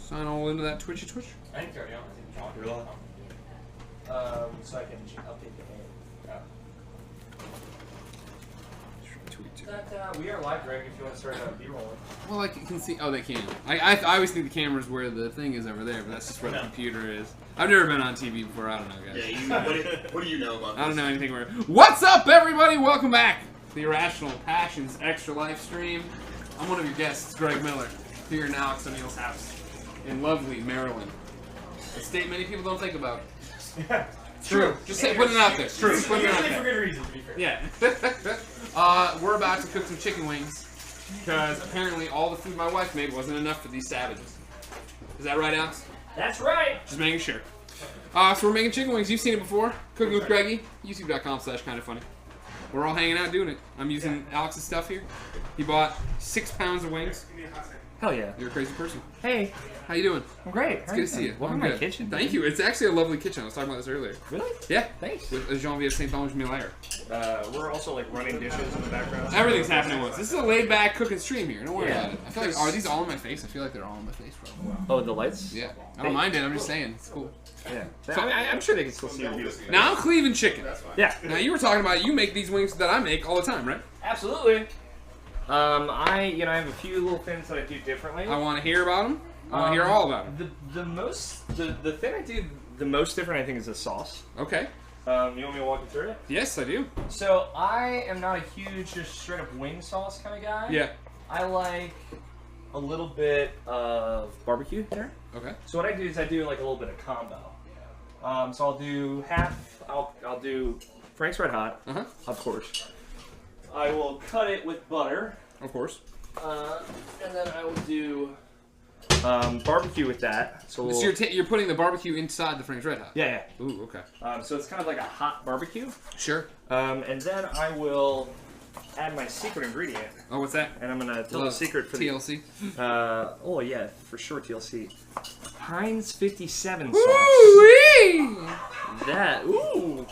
Sign all into that Twitchy Twitch. I think it's already on. I think John. Really? So I can update the name. We are live, Greg, if you want to start B-rolling. Well, I can see. Oh, they can. I always think the camera's where the thing is over there, but that's just where the computer is. I've never been on TV before. I don't know, guys. Yeah, what do you know about this? I don't know anything. What's up, everybody? Welcome back to the Irrational Passions Extra Life stream. I'm one of your guests, Greg Miller, here in Alex O'Neill's house in lovely Maryland. A state many people don't think about. True. Just say, putting it out there. True. Just putting it out For there. good reason, to be fair. Yeah. We're about to cook some chicken wings because apparently all the food my wife made wasn't enough for these savages. Is that right, Alex? That's right. Just making sure. So we're making chicken wings. You've seen it before. Cooking with Greggy. YouTube.com/kindafunny. We're all hanging out doing it. I'm using Alex's stuff here. He bought 6 pounds of wings. Hell yeah. You're a crazy person. Hey, How you doing? I'm great. It's good to see you. Welcome I'm to my good. kitchen. Thank you. It's actually a lovely kitchen. I was talking about this earlier. Really? Yeah. Thanks. With Jean-Vive St. Miller. We're also like running dishes in the background. Everything's happening with us. This is a laid-back cooking stream here. Don't worry Yeah. about it. I feel like, are these all in my face? I feel like they're all in my face, bro. Oh, the lights? Yeah. I don't mind it. I'm just saying. It's cool. Yeah. I'm sure they can still see your views. Now I'm cleaving chicken. Yeah. Now you were talking about you make these wings that I make all the time, right? Absolutely. I have a few little things that I do differently. I want to hear about them. I want to hear all about them. The thing I do the most different, I think, is the sauce. Okay. You want me to walk you through it? Yes, I do. So I am not a huge just straight up wing sauce kind of guy. Yeah. I like a little bit of barbecue there. Okay. So what I do is I do like a little bit of combo. So I'll do half. I'll do Frank's Red Hot, Uh-huh. of course. I will cut it with butter, Of course. and then I will do barbecue with that. So, So you're putting the barbecue inside the Frank's Red Hot? yeah. Ooh, okay. So it's kind of like a hot barbecue. Sure. And then I will add my secret ingredient, Oh, what's that? and I'm gonna tell the secret for the TLC. oh yeah, for sure TLC. Heinz 57 sauce. Woo-wee! That ooh.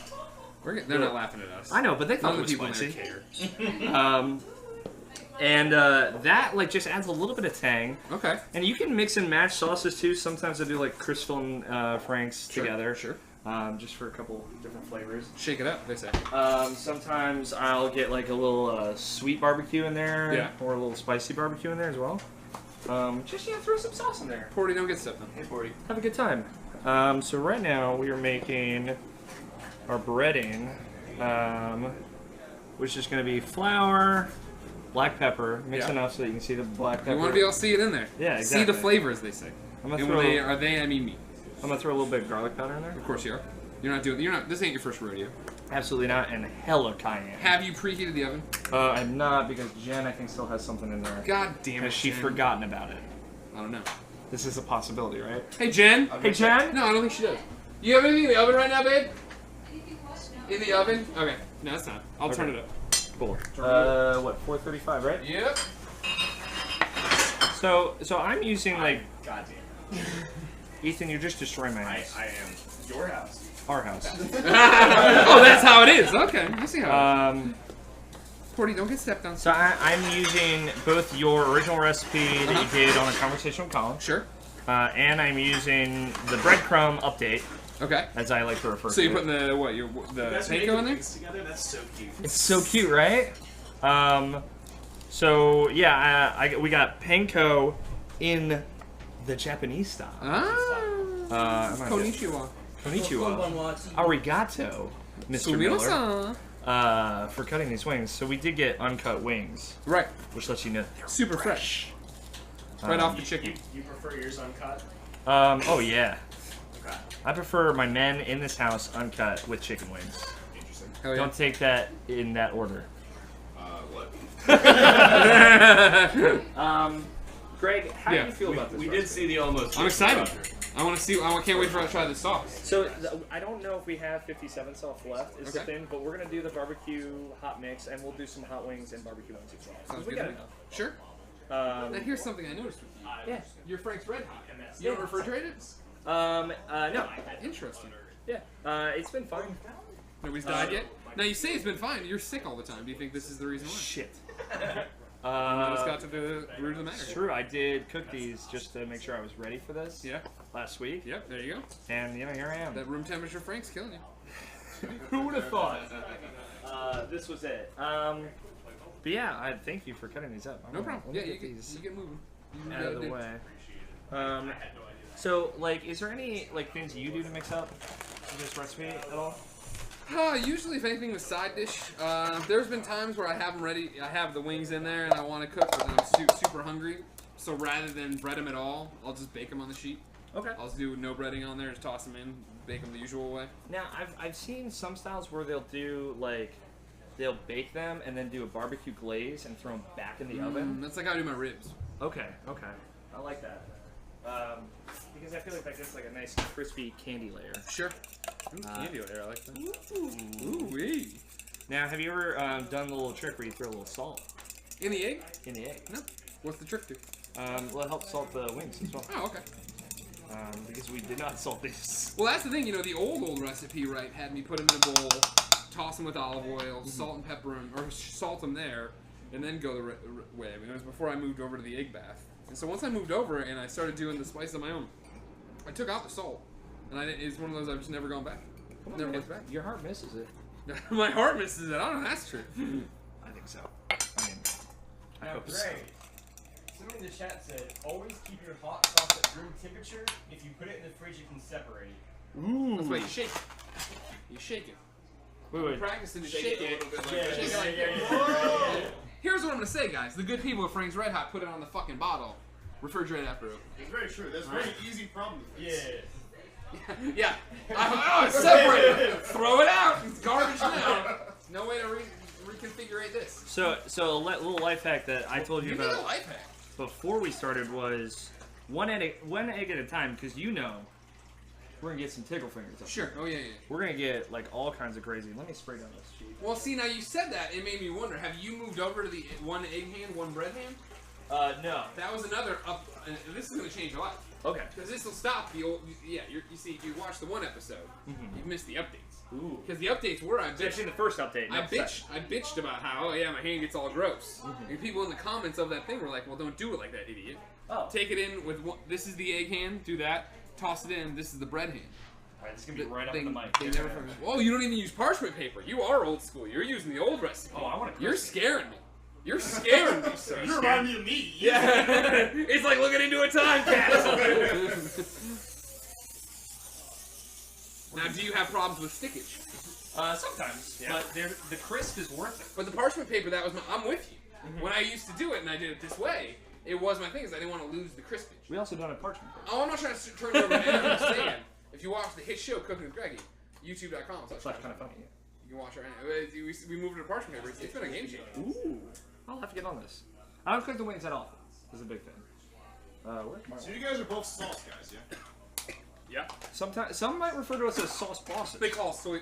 They're not laughing at us. I know, but they thought None it of the was people in spicy. there care. And that like just adds a little bit of tang. Okay. And you can mix and match sauces too. Sometimes I do like Crisfil and Frank's Sure, together. sure. Just for a couple different flavors. Shake it up, they say. Sometimes I'll get like a little sweet barbecue in there. Yeah. Or a little spicy barbecue in there as well. Just throw some sauce in there. Porty, don't get stuff done. Hey, Porty. Have a good time. So right now we are making our breading, which is going to be flour, black pepper, mix Yeah. enough so that you can see the black pepper. You want to be able to see it in there. Yeah, See the exactly. flavors, they say. I'm gonna And throw. when they are they, I mean me. I'm gonna throw a little bit of garlic powder in there. Of course you are. This ain't your first rodeo. Absolutely not, and hella cayenne. Have you preheated the oven? I'm not because Jen I think still has something in there. God damn it, Has she Jen. forgotten about it? I don't know. This is a possibility, right? Hey, Jen. Hey Jen. No, I don't think she does. You have anything in the oven right now, babe? In the oven? Okay. No, it's not. I'll turn it up. Cool. What? 435, right? Yep. So I'm using like Goddamn. Ethan. You're just destroying my house. I am your house. Our house. Oh, that's how it is. Okay, I see how it is. Porty, don't get stepped on. So I'm using both your original recipe that you did on a conversation with Colin, Sure. and I'm using the breadcrumb update, Okay. as I like to refer So to you're it. putting the panko in there? Together? That's so cute. It's so cute, right? So yeah, we got panko in the Japanese style. Ah. I'm gonna get- Konnichiwa. Konnichiwa. Arigato, Mr. Miller, Sumiro-san. for cutting these wings. So we did get uncut wings, Right. which lets you know they're Super fresh. Right off the chicken. You prefer yours uncut? Oh yeah. Okay. I prefer my men in this house uncut with chicken wings. Interesting. Hell yeah. Don't take that in that order. What? Greg, how Yeah, do you feel about this? We did see the almost. I'm excited. I want to see. I can't wait for to try this sauce. So I don't know if we have 57 sauce left. Is the Okay. thing, but we're gonna do the barbecue hot mix, and we'll do some hot wings and barbecue wings as well. Sounds We good got to me. enough. Sure. Now here's something I noticed with you. Yeah. Your Frank's Red Hot. You don't refrigerate it? No. Interesting. Yeah. It's been fine. Nobody's died yet? Now you say it's been fine. You're sick all the time. Do you think this is the reason why? Shit. I just got to the root of the matter. It's true. I did cook these just to make sure I was ready for this. Yeah. Last week. Yep. There you go. And here I am. That room temperature Frank's killing you. Who would have thought? This was it. But yeah, I thank you for cutting these up. No problem. Let me Yeah, get these you get moving. You out of the gotta do- way. So like, is there any like things you do to mix up this recipe at all? Usually, if anything with side dish, there's been times where I have them ready. I have the wings in there and I want to cook, but then I'm super hungry. So rather than bread them at all, I'll just bake them on the sheet. Okay. I'll just do no breading on there, just toss them in, bake them the usual way. Now I've seen some styles where they'll do like they'll bake them and then do a barbecue glaze and throw them back in the oven. That's like how I do my ribs. Okay. I like that. Because I feel like that gets like a nice crispy candy layer. Sure. Ooh, candy layer, I like that. Ooh, wee. Now, have you ever done the little trick where you throw a little salt In the egg? in the egg? No. What's the trick to? Well, it helps salt the wings as well. Oh, okay. Because we did not salt these. Well, that's the thing. You know, the old recipe, right, had me put them in a bowl, toss them with olive oil, salt and pepper, or salt them there, and then go the way. I mean, it was before I moved over to the egg bath. And so once I moved over and I started doing the spice on my own, I took out the salt, and it's one of those I've just never gone back. Never looked back. Your heart misses it. My heart misses it. I don't know. That's true. I think so. I mean, I Now, hope so. Greg, somebody in the chat said, always keep your hot sauce at room temperature. If you put it in the fridge, it can separate. Ooh. That's why you shake it. You shake it. Wait. Practicing to Shake shake it a it. little bit Yeah, like this. Shake it like yeah. Here's what I'm gonna say, guys. The good people at Frank's Red Hot put it on the fucking bottle. Refrigerate after open. It's very true. That's a very easy problem to Yeah. fix. Yeah. It's separated. Throw it out. It's garbage now. No way to reconfigure this. So a little life hack that I told you Give me the about life hack. before we started was one egg at a time, because you know we're gonna get some tickle fingers up. Sure. Oh, yeah. We're gonna get like all kinds of crazy. Let me spray down this sheet. Well, see, now you said that. It made me wonder. Have you moved over to the one egg hand, one bread hand? No. That was another up. And this is going to change your life. Okay. Because this will stop the old. Yeah, you see, if you watch the one episode, you've missed the updates. Ooh. Because the updates were I It's actually bitched. the first update. I not the bitched. I bitched about how my hand gets all gross. And people in the comments of that thing were like, "Well, don't do it like that, idiot. Oh. Take it in with one. This is the egg hand. Do that. Toss it in. This is the bread hand. Alright, this is gonna be right up in the mic. They never. Whoa, you don't even use parchment paper. You are old school. You're using the old recipe. Oh, I want to. You're scaring me. You're scaring me, sir. You remind me of me. Yeah. It's like looking into a time capsule. Now, do you have problems with stickage? Sometimes, Yeah. but the crisp is worth it. But the parchment paper, that was my. I'm with you. When I used to do it and I did it this way, it was my thing, is I didn't want to lose the crispage. We also done a parchment paper. Oh, I'm not trying to turn it over to anyone. I'm saying, if you watch the hit show Cooking with Greggy, youtube.com. That's kind of funny. You can watch it right now. We moved to parchment paper. It's been a game changer. Ooh. I'll have to get on this. I don't cook the wings that often. This is a big thing. Where's my So you guys are both sauce guys, yeah? Yeah. Sometimes some might refer to us as sauce bosses. They call saucy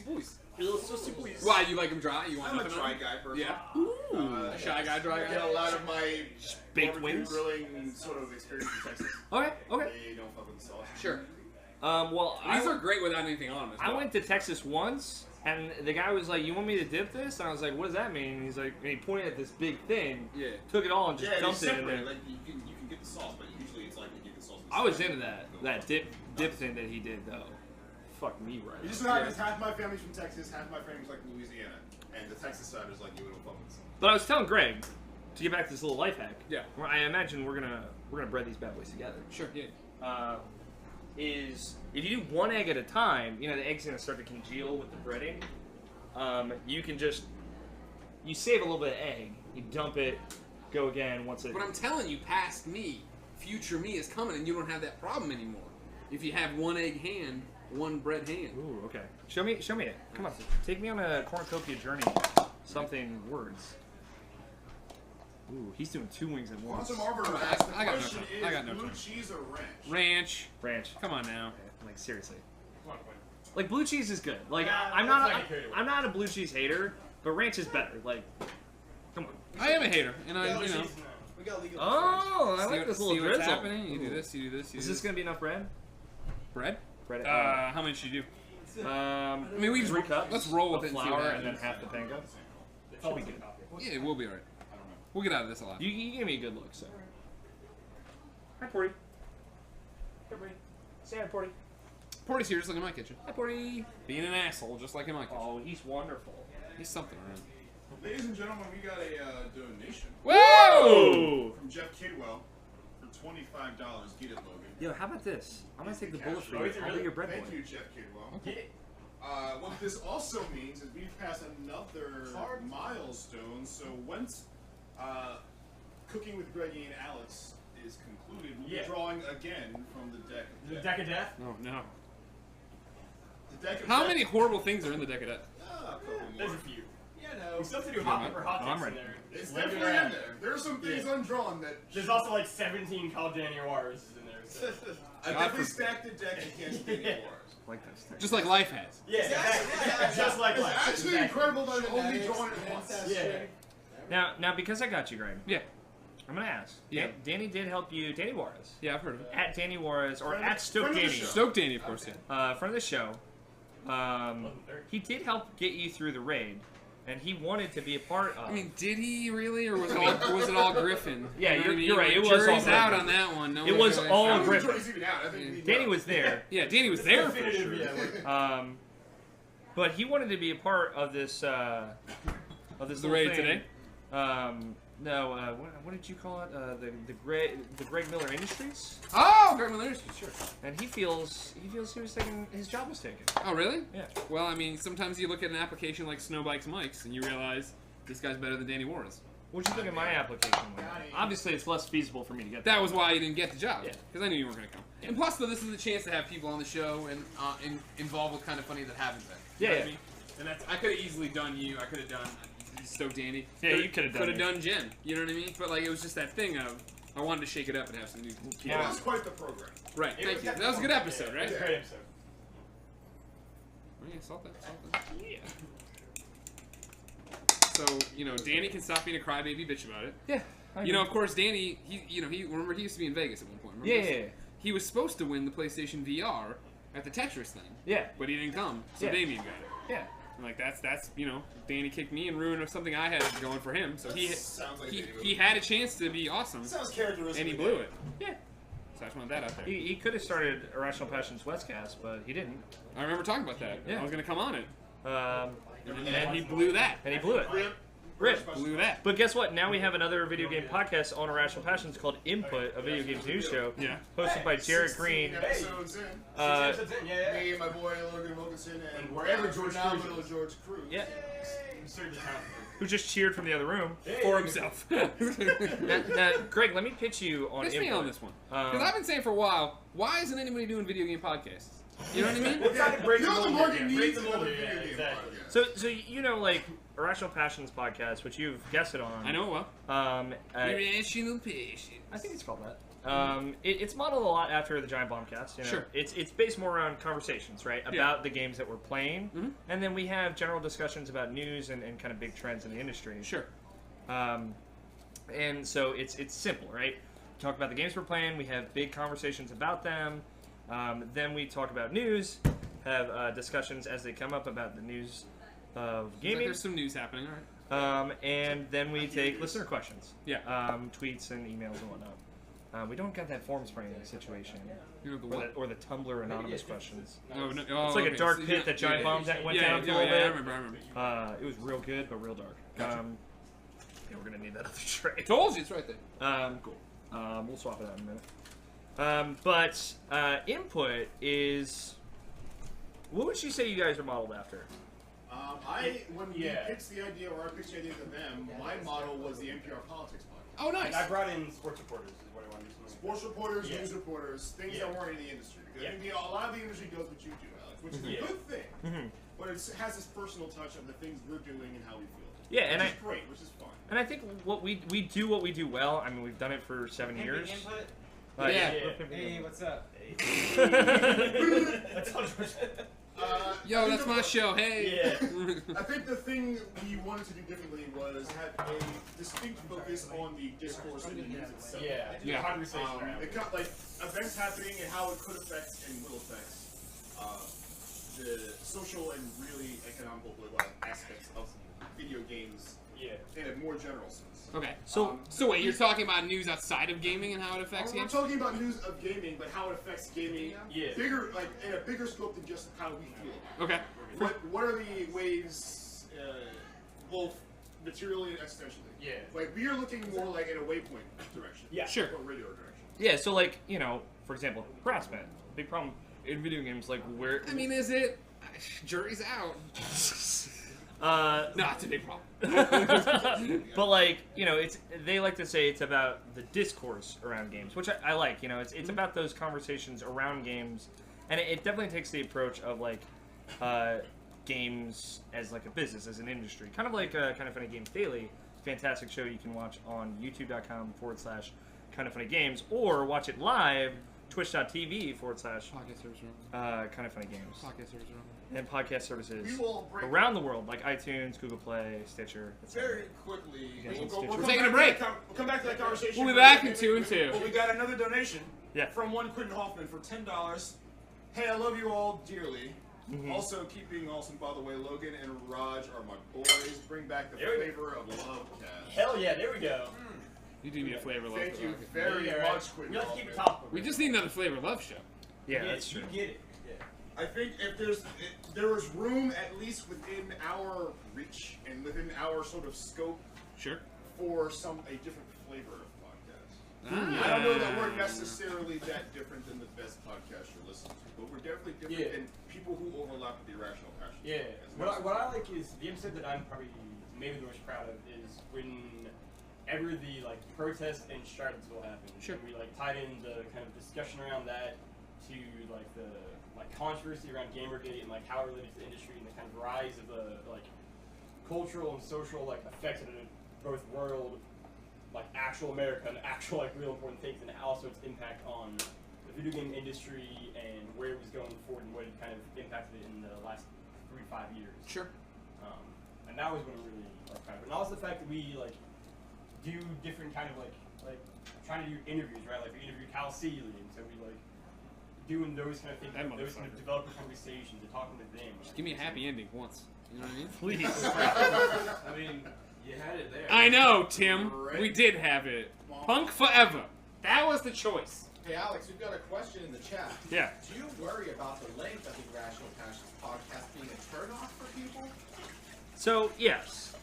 boys. Go saucy boys. Why, you like them dry? You want I'm a nothing dry on them? guy person. Yeah. A shy guy, dry I get guy. a lot of my Baked barbecue wings? grilling sort of experience in Texas. Okay. They don't fuck with the sauce. Sure. Well, These are great without anything on them as I well. went to Texas once, and the guy was like, "You want me to dip this?" And I was like, "What does that mean?" And he's like, and he pointed at this big thing, Yeah. took it all, and just Yeah, they dumped it in separate. there. Like you can get the sauce, but usually it's like you get the sauce. I was into that dip thing that he did though. Fuck me right. It just so happens half my family's from Texas, half my family's like Louisiana, and the Texas side is like you don't fuck with the sauce. But I was telling Greg to get back to this little life hack. Yeah. Where I imagine we're gonna bread these bad boys together. Sure, yeah. Is if you do one egg at a time, you know the egg's gonna start to congeal with the breading. You can just save a little bit of egg, you dump it, go again once it. But I'm telling you, past me, future me is coming, and you don't have that problem anymore. If you have one egg hand, one bread hand. Ooh, okay. Show me it. Come on, take me on a cornucopia journey. Something words. Ooh, he's doing 2 wings at once. Quantum Arbiter I asks, the got no question time. is I got no blue time. cheese or ranch? Ranch. Ranch. Come on now. Like seriously. Come on, Quinn. Like blue cheese is good. Like Yeah, I'm that's not not good. I'm not a blue cheese hater, but ranch is better. Like, come on. I am a hater, and I, Yeah, you know. We got legal. Oh, I See like what- this see little what's drizzle. happening. You do this, you do this, you Is do this gonna be enough bread? bread? Bread. How many should you do? I mean, we just 3 cups. let's roll with of it and see flour what and then happens. half the panko. It's always a copy. Yeah, we'll be alright. I don't know. We'll get out of this alive. You give me a good look, so. Hi, Porty. Hey, Porty. Say hi, Porty. Porty's here, just like in my kitchen. Hi, Porty. Being an asshole, just like in my kitchen. Oh, he's wonderful. He's something around. Ladies and gentlemen, we got a donation Whoa! from Jeff Kidwell for $25. Get it, Logan. Yo, how about this? I'm gonna take the bullet for Oh, you. is it I'll be really? your bread Thank boy. you, Jeff Kidwell. Get it. What this also means is we've passed another milestone. So once Cooking with Greggy and Alex is concluded, we'll Yeah. be drawing again from the deck of The death. deck of death. Oh, no. The deck of How death. many horrible things are in the deck of death? A couple There's more. a few. Yeah, no. We still have to do hot pepper hot I'm takes in ready. there. It's Leave it definitely in around. there. There are some things Yeah. undrawn that. There's also like 17 Call of Duty Wars in there. So. I definitely stacked the deck against Danny Yeah. Wars. Like this thing. Just like life has. Yeah, exactly. Just like It's life. actually Exactly. incredible that I've only drawn it once. Yeah. Now, because I got you, Greg, Yeah. I'm gonna ask. Yeah. Danny did help you. Danny Juarez. Yeah, I've heard of it. At Danny Juarez, or Friend- at Stoke friend of the Danny. show. Stoke Danny, of course, yeah. Friend of the show. He did help get you through the raid, and he wanted to be a part of. I mean, did he really, or was it all Griffin? Yeah, You know what I mean? you're right, Like, it was all jury's out Griffin. on that one. No It one's was really all sure. I don't think Griffin. Jordy's even out. I think we need Danny to- was there. Yeah, Danny was there for Definitive, sure. yeah. But he wanted to be a part of this. The little raid thing. today? No. What did you call it? The Greg Miller Industries. Oh, Greg Miller, sure. And he feels he was taken. His job was taken. Oh, really? Yeah. Well, I mean, sometimes you look at an application like Snowbikes Mike's and you realize this guy's better than Danny Juarez. What'd you think of my application? Obviously, it's less feasible for me to get That was why you didn't get the job. Yeah. Because I knew you weren't going to come. And plus, though, this is a chance to have people on the show and involved with kind of funny that haven't been. You know what I mean? And that's, I could have easily done you. I could have done Stoke Danny. Yeah, you could have done Could have me. done Jen. You know what I mean? But like, it was just that thing of I wanted to shake it up and have some new. Yeah. That was quite the program. Right. It Thank was you. That was a good episode, It right? was a great episode. Oh, yeah, salt that. Salt that. Yeah. So Danny can stop being a crybaby bitch about it. Yeah. Of course, Danny. He remember he used to be in Vegas at one point. Remember Yeah, this? yeah. He was supposed to win the PlayStation VR at the Tetris thing, Yeah. but he didn't come. So Yeah. Damien got it. Yeah. And like that's Danny kicked me and ruined something I had going for him. So Sounds like Danny he had a chance to be awesome, Sounds characteristic. and he blew it. Yeah. So I just want that out there. He could have started Irrational Passions Westcast, but he didn't. I remember talking about that. Yeah. I was gonna come on it, And and he blew that. he blew it. Rip. Blew that. But guess what? Now we have another video game podcast on Irrational Passions called Input, a video games news show, Yeah. hosted by Jared Green. Episodes in. Yeah. Me and my boy Logan Wilkinson and wherever George phenomenal Cruz is. George Cruz. Yeah. Absurdly talented. Who just cheered from the other room. For himself. Now, Greg, let me pitch you on Pitch Input. me on this one. Because Um, I've been saying for a while, why isn't anybody doing video game podcasts? You know what I mean? We're trying to break You know the the mold market here. needs Break the another mold video here. game Exactly. podcast. So like Irrational Passions podcast, which you've guessed it on. I know well. Irrational Patience. I think it's called that. It's modeled a lot after the Giant Bombcast. You know? Sure. It's based more around conversations, right, about the games that we're playing, Mhm. and then we have general discussions about news and kind of big trends in the industry. Sure. And so it's simple, right? Talk about the games we're playing. We have big conversations about them. Then we talk about news. Have discussions as they come up about the news of Like gaming. there's some news happening, all right? And then we take listener questions. Yeah. Tweets and emails and whatnot. We don't got that form spraying situation. You know the Or what? the Tumblr anonymous questions. Oh, no, It's like a dark pit that Giant Bomb went down for a little I bit. remember. It was real good, but real dark. Gotcha. Yeah, we're gonna need that other tray. Told you, it's right there. Cool. We'll swap it out in a minute. But Input is. What would you say you guys are modeled after? When we pitched the idea, or I pitched the idea to them, my model was the NPR Politics podcast. Oh, nice. And I brought in sports reporters, is what I wanted to do. Sports reporters, Yeah. news reporters, things Yeah. that weren't in the industry. Because Yeah. I think a lot of the industry does what you do, Alex, which is Yeah. a good thing. Mm-hmm. But it has this personal touch of the things we're doing and how we feel. Yeah, and which I is great, which is fun. and I think what we do what we do well. I mean, we've done it for 7 years. Input? Yeah. Hey, what's up? Yeah. That's all George. I Yo, think that's the- my show. Hey. Yeah. I think the thing we wanted to do differently was have a distinct focus on the discourse and the news itself. Yeah. Yeah. Conversation around It got like events happening and how it could affect and will affect the the social and really economical political aspects of video games in a more general sense. Okay. So Wait, you're talking about news outside of gaming and how it affects We're games? talking about news of gaming, but how it affects gaming bigger, like in a bigger scope than just how we feel. Okay. What are the ways, both materially and existentially? Yeah. Like we are looking more like in a waypoint direction. Yeah. Sure. Or radio direction. yeah, so like for example, harassment, big problem in video games. Like where I mean, is it? Jury's out. No, it's a big problem. but like they like to say it's about the discourse around games, which I like. It's about those conversations around games, and it definitely takes the approach of like games as like a business, as an industry, kind of like Kind of Funny Games Daily, fantastic show you can watch on youtube.com/Kind of Funny Games, or watch it live twitch.tv/ Podcast service room. Kind of Funny Games, Podcast service room. and podcast services We will break around the world like iTunes, Google Play, Stitcher, etc. very quickly. guys We'll want Stitcher? we'll We're come taking a back to break. that we'll come back to that conversation. We'll be back in 2 and 2. Well, we got another donation Yeah. from one Quentin Hoffman for $10. Hey, I love you all dearly. Mm-hmm. Also, keeping awesome, by the way, Logan and Raj are my boys. Bring back the There we go. flavor of love, cast. Hell yeah, there we go. You do need a flavor love. Thank for you Rocket. very Yeah, right. much, Quentin We like to keep it Hoffman. topical. We just need another flavor love show. Yeah, You that's get true. it. You get it. Yeah. I think if there was room, at least within our reach and within our sort of scope, Sure. for a different flavor of podcast. Ah. I don't know that we're necessarily that different than the best podcast you're listening to, but we're definitely different Yeah. than people who overlap with the irrational passion. Yeah. What I like is the episode that I'm probably maybe the most proud of is whenever the like protests in Charlottesville happened. Sure. And we like tied in the kind of discussion around that to like the controversy around Gamergate and like how it related to the industry and the kind of rise of the like cultural and social like effects of it, both world, like actual America and actual like real important things, and also its impact on the video game industry and where it was going forward and what it kind of impacted it in the last 3 to 5 years. Sure. And that was what I'm really like proud of. And also the fact that we like do different kind of like trying to do interviews, right? Like we interviewed Cal Seeley, and so we like doing those kind of things, That those kind of motherfucker. developing conversations and talking to them. Just give me a happy ending once. You know what I mean? Please. I mean, you had it there. I know, Tim. Right. We did have it. Punk forever. That was the choice. Hey, Alex, we've got a question in the chat. Yeah. Do you worry about the length of the Irrational Passions podcast being a turnoff for people? So yes,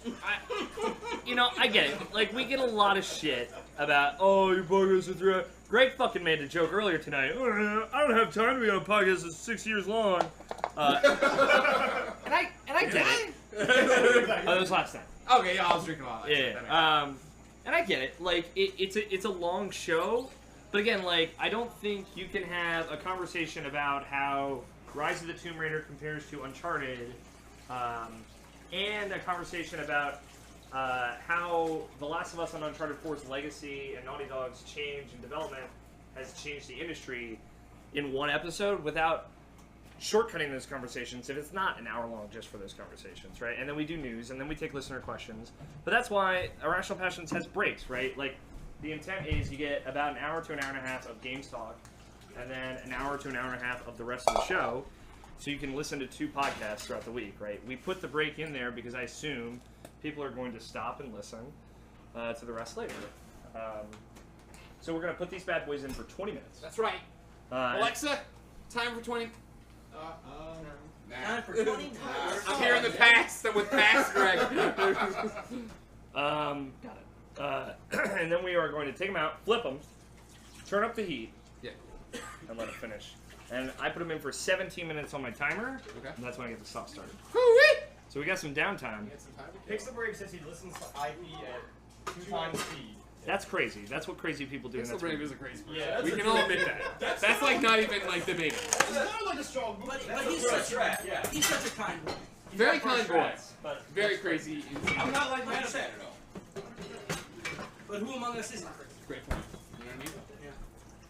I get it. Like we get a lot of shit about your podcast is 3 hours. Greg fucking made a joke earlier tonight. Oh, I don't have time to be on a podcast that's 6 years long. And I get it. That was last time. Okay, yeah, I was drinking a lot. Yeah. And I get it. Like it's a long show, but again, like I don't think you can have a conversation about how Rise of the Tomb Raider compares to Uncharted, and a conversation about how The Last of Us on Uncharted 4's legacy and Naughty Dog's change and development has changed the industry in one episode without shortcutting those conversations if it's not an hour long just for those conversations, right? And then we do news, and then we take listener questions. But that's why Irrational Passions has breaks, right? Like, the intent is you get about an hour to an hour and a half of games talk, and then an hour to an hour and a half of the rest of the show, so you can listen to 2 podcasts throughout the week, right? We put the break in there because I assume people are going to stop and listen to the rest later. So we're going to put these bad boys in for 20 minutes. That's right. Alexa, time for 20. Time for 20 minutes. I'm here in the past with past Greg. Got it. And then we are going to take them out, flip them, turn up the heat, Yeah. and let it finish. And I put them in for 17 minutes on my timer, Okay. and that's when I get the stop started. Woo-wee! So we got some downtime. Pixel Brave says he listens to IP at 2 times speed. That's crazy. That's what crazy people do. and Pixel that's Brave what- is a crazy person. Yeah, We can all admit that. That's like not even like debated. It's kind of like a strong move. But he's That's such, right, yeah. he's such a kind boy. Very kind boy. Strats, but Very crazy. I'm not like my said. But who among us isn't crazy? Great point. You know what I mean? Yeah.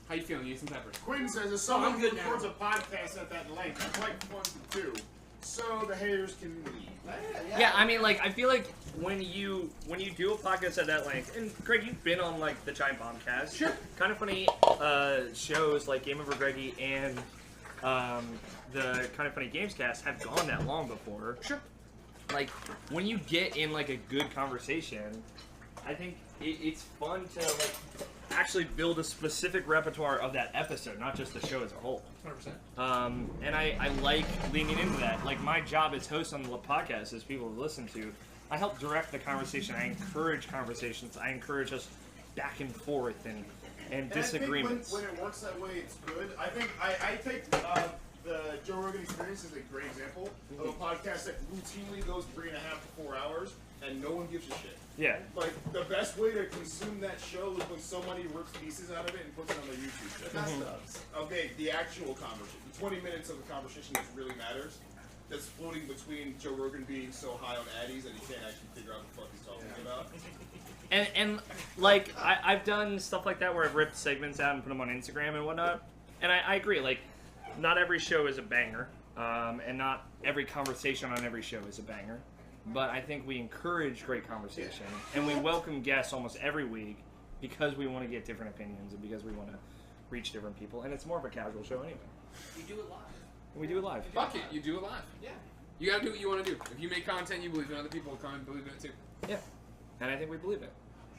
How you feeling? You need some pepper. Quinn says, as someone I'm who good now. records a podcast at that length, it's quite fun to do, so the haters can leave. Yeah, I mean, like, I feel like when you do a podcast at that length, and Greg, you've been on like the Giant Bombcast, Sure. Kind of Funny shows like Game Over Greggy and the Kind of Funny Games cast have gone that long before. Sure. Like, when you get in, like, a good conversation, I think it's fun to, like, actually build a specific repertoire of that episode, not just the show as a whole. 100%. And I like leaning into that. Like, my job as host on the podcast, as people have listened to, I help direct the conversation. I encourage conversations. I encourage us back and forth and disagreements. I think when it works that way, it's good. I think I take the Joe Rogan Experience is a great example of a podcast that routinely goes 3.5 to 4 hours, and no one gives a shit. Yeah. Like, the best way to consume that show is when somebody rips pieces out of it and puts it on their YouTube channel. Okay, the actual conversation. The 20 minutes of the conversation that really matters. That's floating between Joe Rogan being so high on Addies that he can't actually figure out what the fuck he's talking about. And like, I've done stuff like that where I've ripped segments out and put them on Instagram and whatnot. And I agree, like, not every show is a banger. And not every conversation on every show is a banger. But I think we encourage great conversation. And we welcome guests almost every week because we want to get different opinions and because we want to reach different people. And it's more of a casual show anyway. You do it live. And we do it live. Fuck it, you do it live. Yeah. You gotta do what you want to do. If you make content you believe in, other people will come and believe in it too. Yeah. And I think we believe it.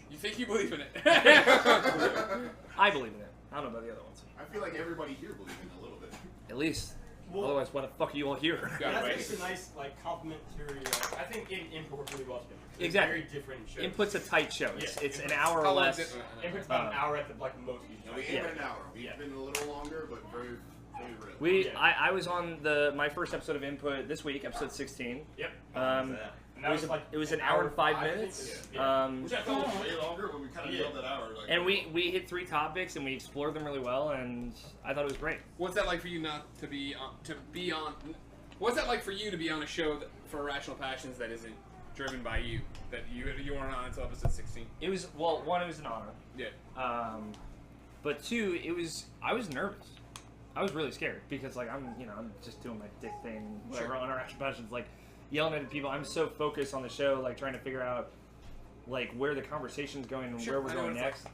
You think you believe in it. I believe in it. I don't know about the other ones. I feel like everybody here believes in it a little bit. At least. Well, Otherwise, why the fuck are you all here? Yeah, I think right. it's a nice, like, complementary. I think input works really well together. It's Exactly. Very different shows. Input's a tight show. It's an hour or How long less. is it? Input's about an hour at the like most. No, we aim at an hour. We've been a little longer, but very rare. Yeah. I was on my first episode of Input this week, episode 16. Yep. Um, And that was like it was an hour and 5 I think. minutes. Yeah. Which I thought was way longer, but we kind of nailed that hour. Like, And we hit 3 topics and we explored them really well, and I thought it was great. What's that like for you not to be on? What's that like for you to be on a show for Irrational Passions that isn't driven by you? That you weren't on until episode 16. It was, well, 1, it was an honor. Yeah. But 2, I was nervous. I was really scared because, like, I'm just doing my dick thing, whatever, on Irrational Passions, like, yelling at people. I'm so focused on the show, like, trying to figure out, like, where the conversation's going and where we're going next.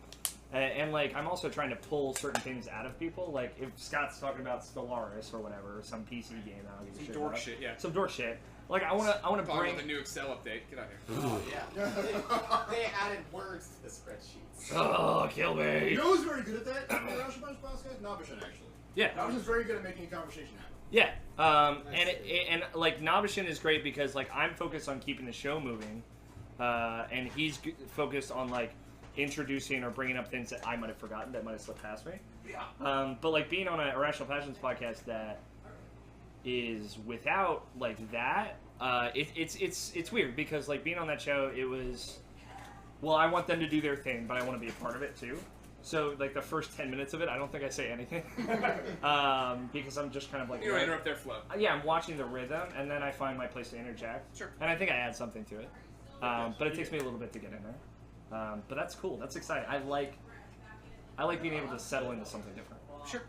And, like, I'm also trying to pull certain things out of people. Like, if Scott's talking about Stellaris or whatever, some PC game, I don't give a Some shit dork about. shit, yeah. Some dork shit. Like, I wanna Talking bring. about the new Excel update. Get out here. Oh, yeah. They added words to the spreadsheets. Oh, kill me. you know who's very good at that? In the Irrational Passions podcast? Nabishan, actually. Yeah. Nabishan's very good at making a conversation happen. Yeah, and like Nabishin is great because like I'm focused on keeping the show moving, and he's focused on like introducing or bringing up things that I might have forgotten that might have slipped past me. Yeah. But like being on an Irrational Passions podcast that is without like that, it's weird because like being on that show, it was, well, I want them to do their thing, but I want to be a part of it too. So, like, the first 10 minutes of it, I don't think I say anything. Because I'm just kind of like... You don't interrupt their flow. Yeah, I'm watching the rhythm, and then I find my place to interject. Sure. And I think I add something to it. But it takes me a little bit to get in there. But that's cool. That's exciting. I like being able to settle into something different. Sure.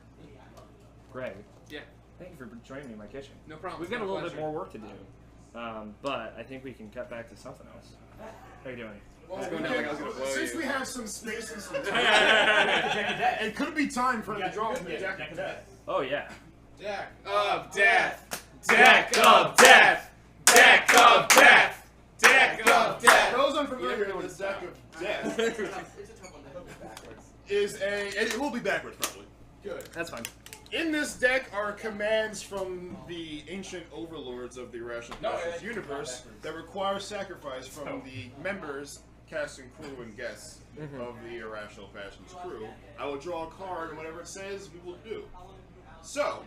Greg, Yeah. thank you for joining me in my kitchen. No problem. We've got It's a my little bit pleasure. more work to do. But I think we can cut back to something else. How are you doing? Well, It's going down like I was gonna blow since you. we have some space and some time, Deck it could be time for the draw from the Deck deck. of Death. Oh, yeah. Jack. Of death. Deck of death. Deck of death. Deck of death. For those unfamiliar with the deck of death, It's a tough one to hook backwards. is and it will be backwards probably. Good. That's fine. In this deck are commands from the ancient overlords of the Irrational Passions universe that require sacrifice from the members, cast and crew, and guests of the Irrational Passions crew. I will draw a card, and whatever it says, we will do. So,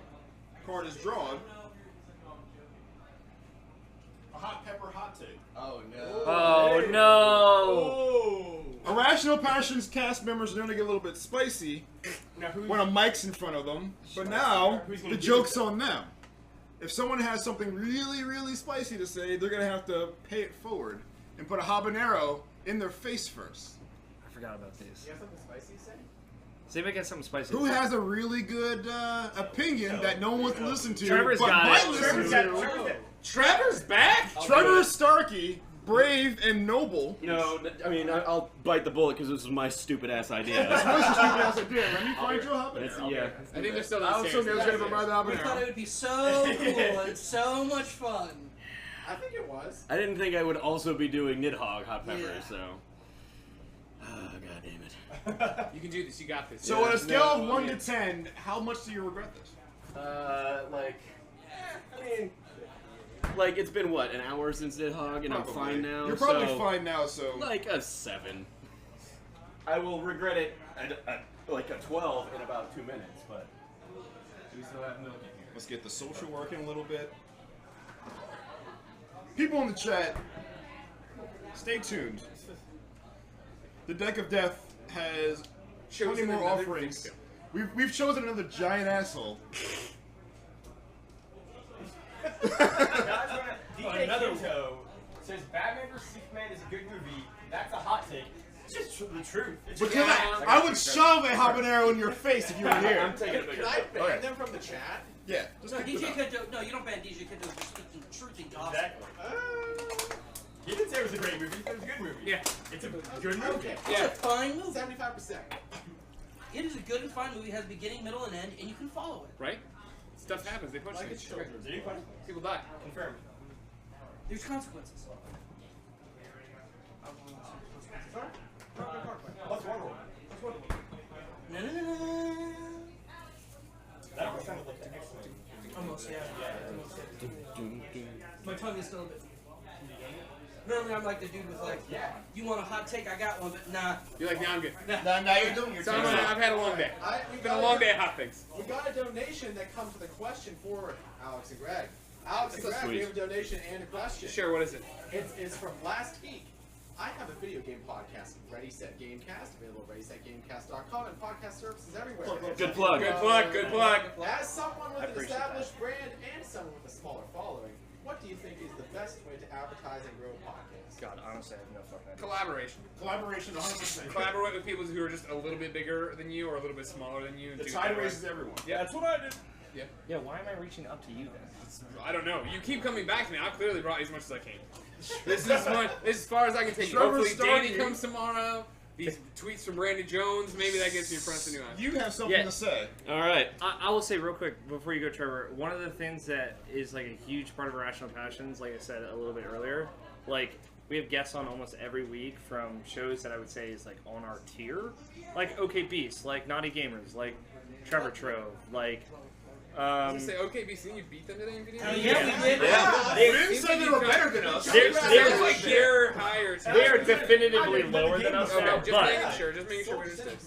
card is drawn. A hot pepper hot take. Oh no. Oh, no! Irrational Passions cast members are going to get a little bit spicy Now who's when a mic's in front of them, but now Who's gonna the do joke's this? on them. If someone has something really, really spicy to say, they're going to have to pay it forward and put a habanero in their face first. I forgot about this. You have something spicy to say? See if I get something spicy. Who has a really good opinion that no one wants to listen to, Trevor's but got might it. listen Trevor's to? got- Trevor's got- Trevor's back? Trevor Starkey brave and noble. No, I mean, I'll bite the bullet because this was my stupid ass idea. What's your stupid ass idea? Let me find you a habanero. Yeah. I think they're still I was so downstairs. never gonna provide the We thought it habanero. would be so cool and so much fun. I think it was. I didn't think I would also be doing Nidhogg hot pepper, Yeah. so. Oh, god damn it. You can do this. You got this. So on a scale of 1 to 10, how much do you regret this? Like, it's been what, an hour since Nidhogg, and I'm fine now. You're probably so, fine now, so. Like a 7. I will regret it like a 12 in about 2 minutes, but. We still have milk in here. Let's get the social working a little bit. People in the chat, stay tuned. The Deck of Death has 20 Chosen more another offerings. victim. We've chosen another giant asshole. DJ Kinto says Batman vs Superman is a good movie. That's a hot take. It's just the truth. It's just Because I would shove a habanero in your face if you were here. I'm taking a bigger Can I ban Okay. them from the chat? Yeah, just No, kick DJ them out. Kento, no, you don't ban DJ Kento for speaking truth in gospel. Exactly. He didn't say it was a great movie. It was a good movie. Yeah. It's a good movie. Okay. It's a fine movie. 75%. It is a good and fine movie. It has beginning, middle, and end, and you can follow it. Right? Stuff happens. They punch Like things. it's children. Did he punch? People die. Confirmed. There's consequences. What's Wonder Woman? No, no, no, no. That almost sounded like the X-Men. Almost, yeah. Almost, yeah. My tongue is still a bit. Normally, I'm like the dude with like, you want a hot take? I got one, but nah. You're like, now I'm good. Now you're doing your So I've had a long day. It's been a long day of hot things. We got a donation that comes with a question for Alex and Greg. Alex and That's Greg, we sweet. have a donation and a question. Sure, what is it? It's from last week. I have a video game podcast, Ready Set Gamecast, available at ReadySetGamecast.com and podcast services everywhere. Good plug. Good plug, good plug. As someone with an appreciate established brand and someone with a smaller following, what do you think is the best way to advertise and grow a podcast? God, honestly, I have no fucking idea. Collaboration. Collaboration 100%. Collaborate with people who are just a little bit bigger than you or a little bit smaller than you. The Do tide that right. raises everyone. Yeah, That's what I did. Yeah, why am I reaching up to you then? I don't know. You keep coming back to me. I've clearly brought you as much as I can. This is as far as I can take you. Trevor's Hopefully Danny starting. comes tomorrow. These tweets from Brandon Jones, maybe that gets me in front of the new eyes. You have something Yeah. to say. Alright. I will say real quick before you go, Trevor. One of the things that is like a huge part of Irrational Passions, like I said a little bit earlier, like we have guests on almost every week from shows that I would say is like on our tier, like OK Beast, like Naughty Gamers, like Trevor Trove, like. I was gonna say, okay, BC, you beat them today in video? Oh, yeah, we did. We didn't say they were better than us. They're like they're higher. They are definitively lower than us Okay, now, just but making sure. Just making sure we're just.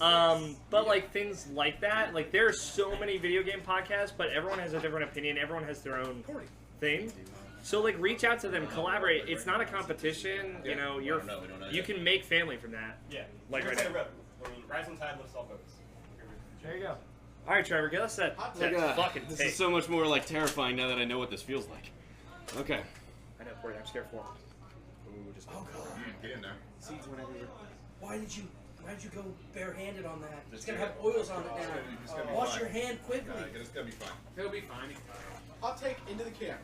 but like things like that, like there are so many video game podcasts, but everyone has a different opinion. Everyone has their own thing. So like reach out to them, collaborate. It's not a competition. You know, you can make family from that. Yeah. Like right now. I mean, rising tide lifts all boats. There you go. All right, Trevor, get us that fucking This tape. is so much more like terrifying now that I know what this feels like. Okay. I know, Corey, I'm scared for him. Oh god. Get in there. Seeds went everywhere. Why did you go barehanded on that? It's gonna have oils on it now. Wash your hand quickly. It's gonna be fine. He'll be fine. Hot take into the camera.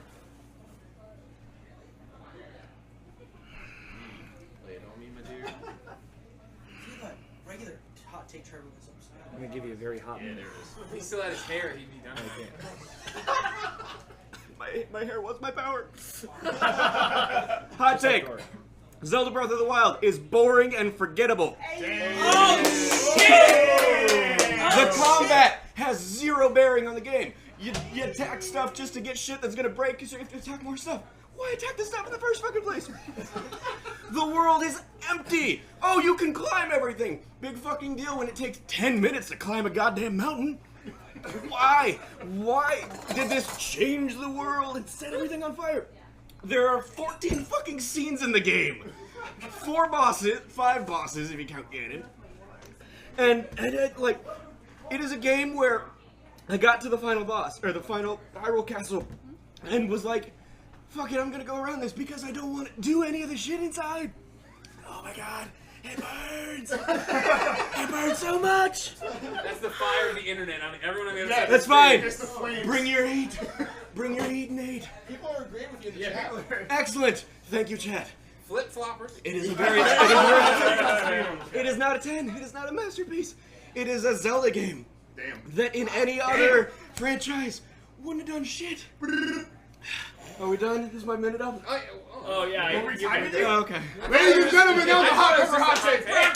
Lay it on me, my dude. If you let regular hot take Trevor was upset. I'm gonna give you a very hot one. If he still had his hair, he'd be done. My hair was my power. Hot take. Zelda Breath of the Wild is boring and forgettable. Oh shit! The combat has zero bearing on the game. You attack stuff just to get shit that's gonna break you, so you have to attack more stuff. Why attack the stuff in the first fucking place? The world is empty. Oh, you can climb everything. Big fucking deal when it takes 10 minutes to climb a goddamn mountain. Why? Why did this change the world and set everything on fire? There are 14 fucking scenes in the game. 4 bosses, 5 bosses if you count Ganon. And like, it is a game where I got to the final boss, or the final Hyrule Castle, and was like, fuck it, I'm gonna go around this because I don't want to do any of the shit inside. Oh my god, it burns! It burns so much! That's the fire of the internet. I mean, everyone on the other side. That's fine! It's the flames. Bring your heat! Bring your heat, Nate! People are agreeing with you in the chat. Excellent! Thank you, chat. Flip floppers. It is a very. It is not a 10. It is not a masterpiece. It is a Zelda game Damn. that in any other franchise wouldn't have done shit. Are we done? Is my minute up? Oh yeah. Oh, okay. Ladies and gentlemen, that was a hot pepper hot take. Thank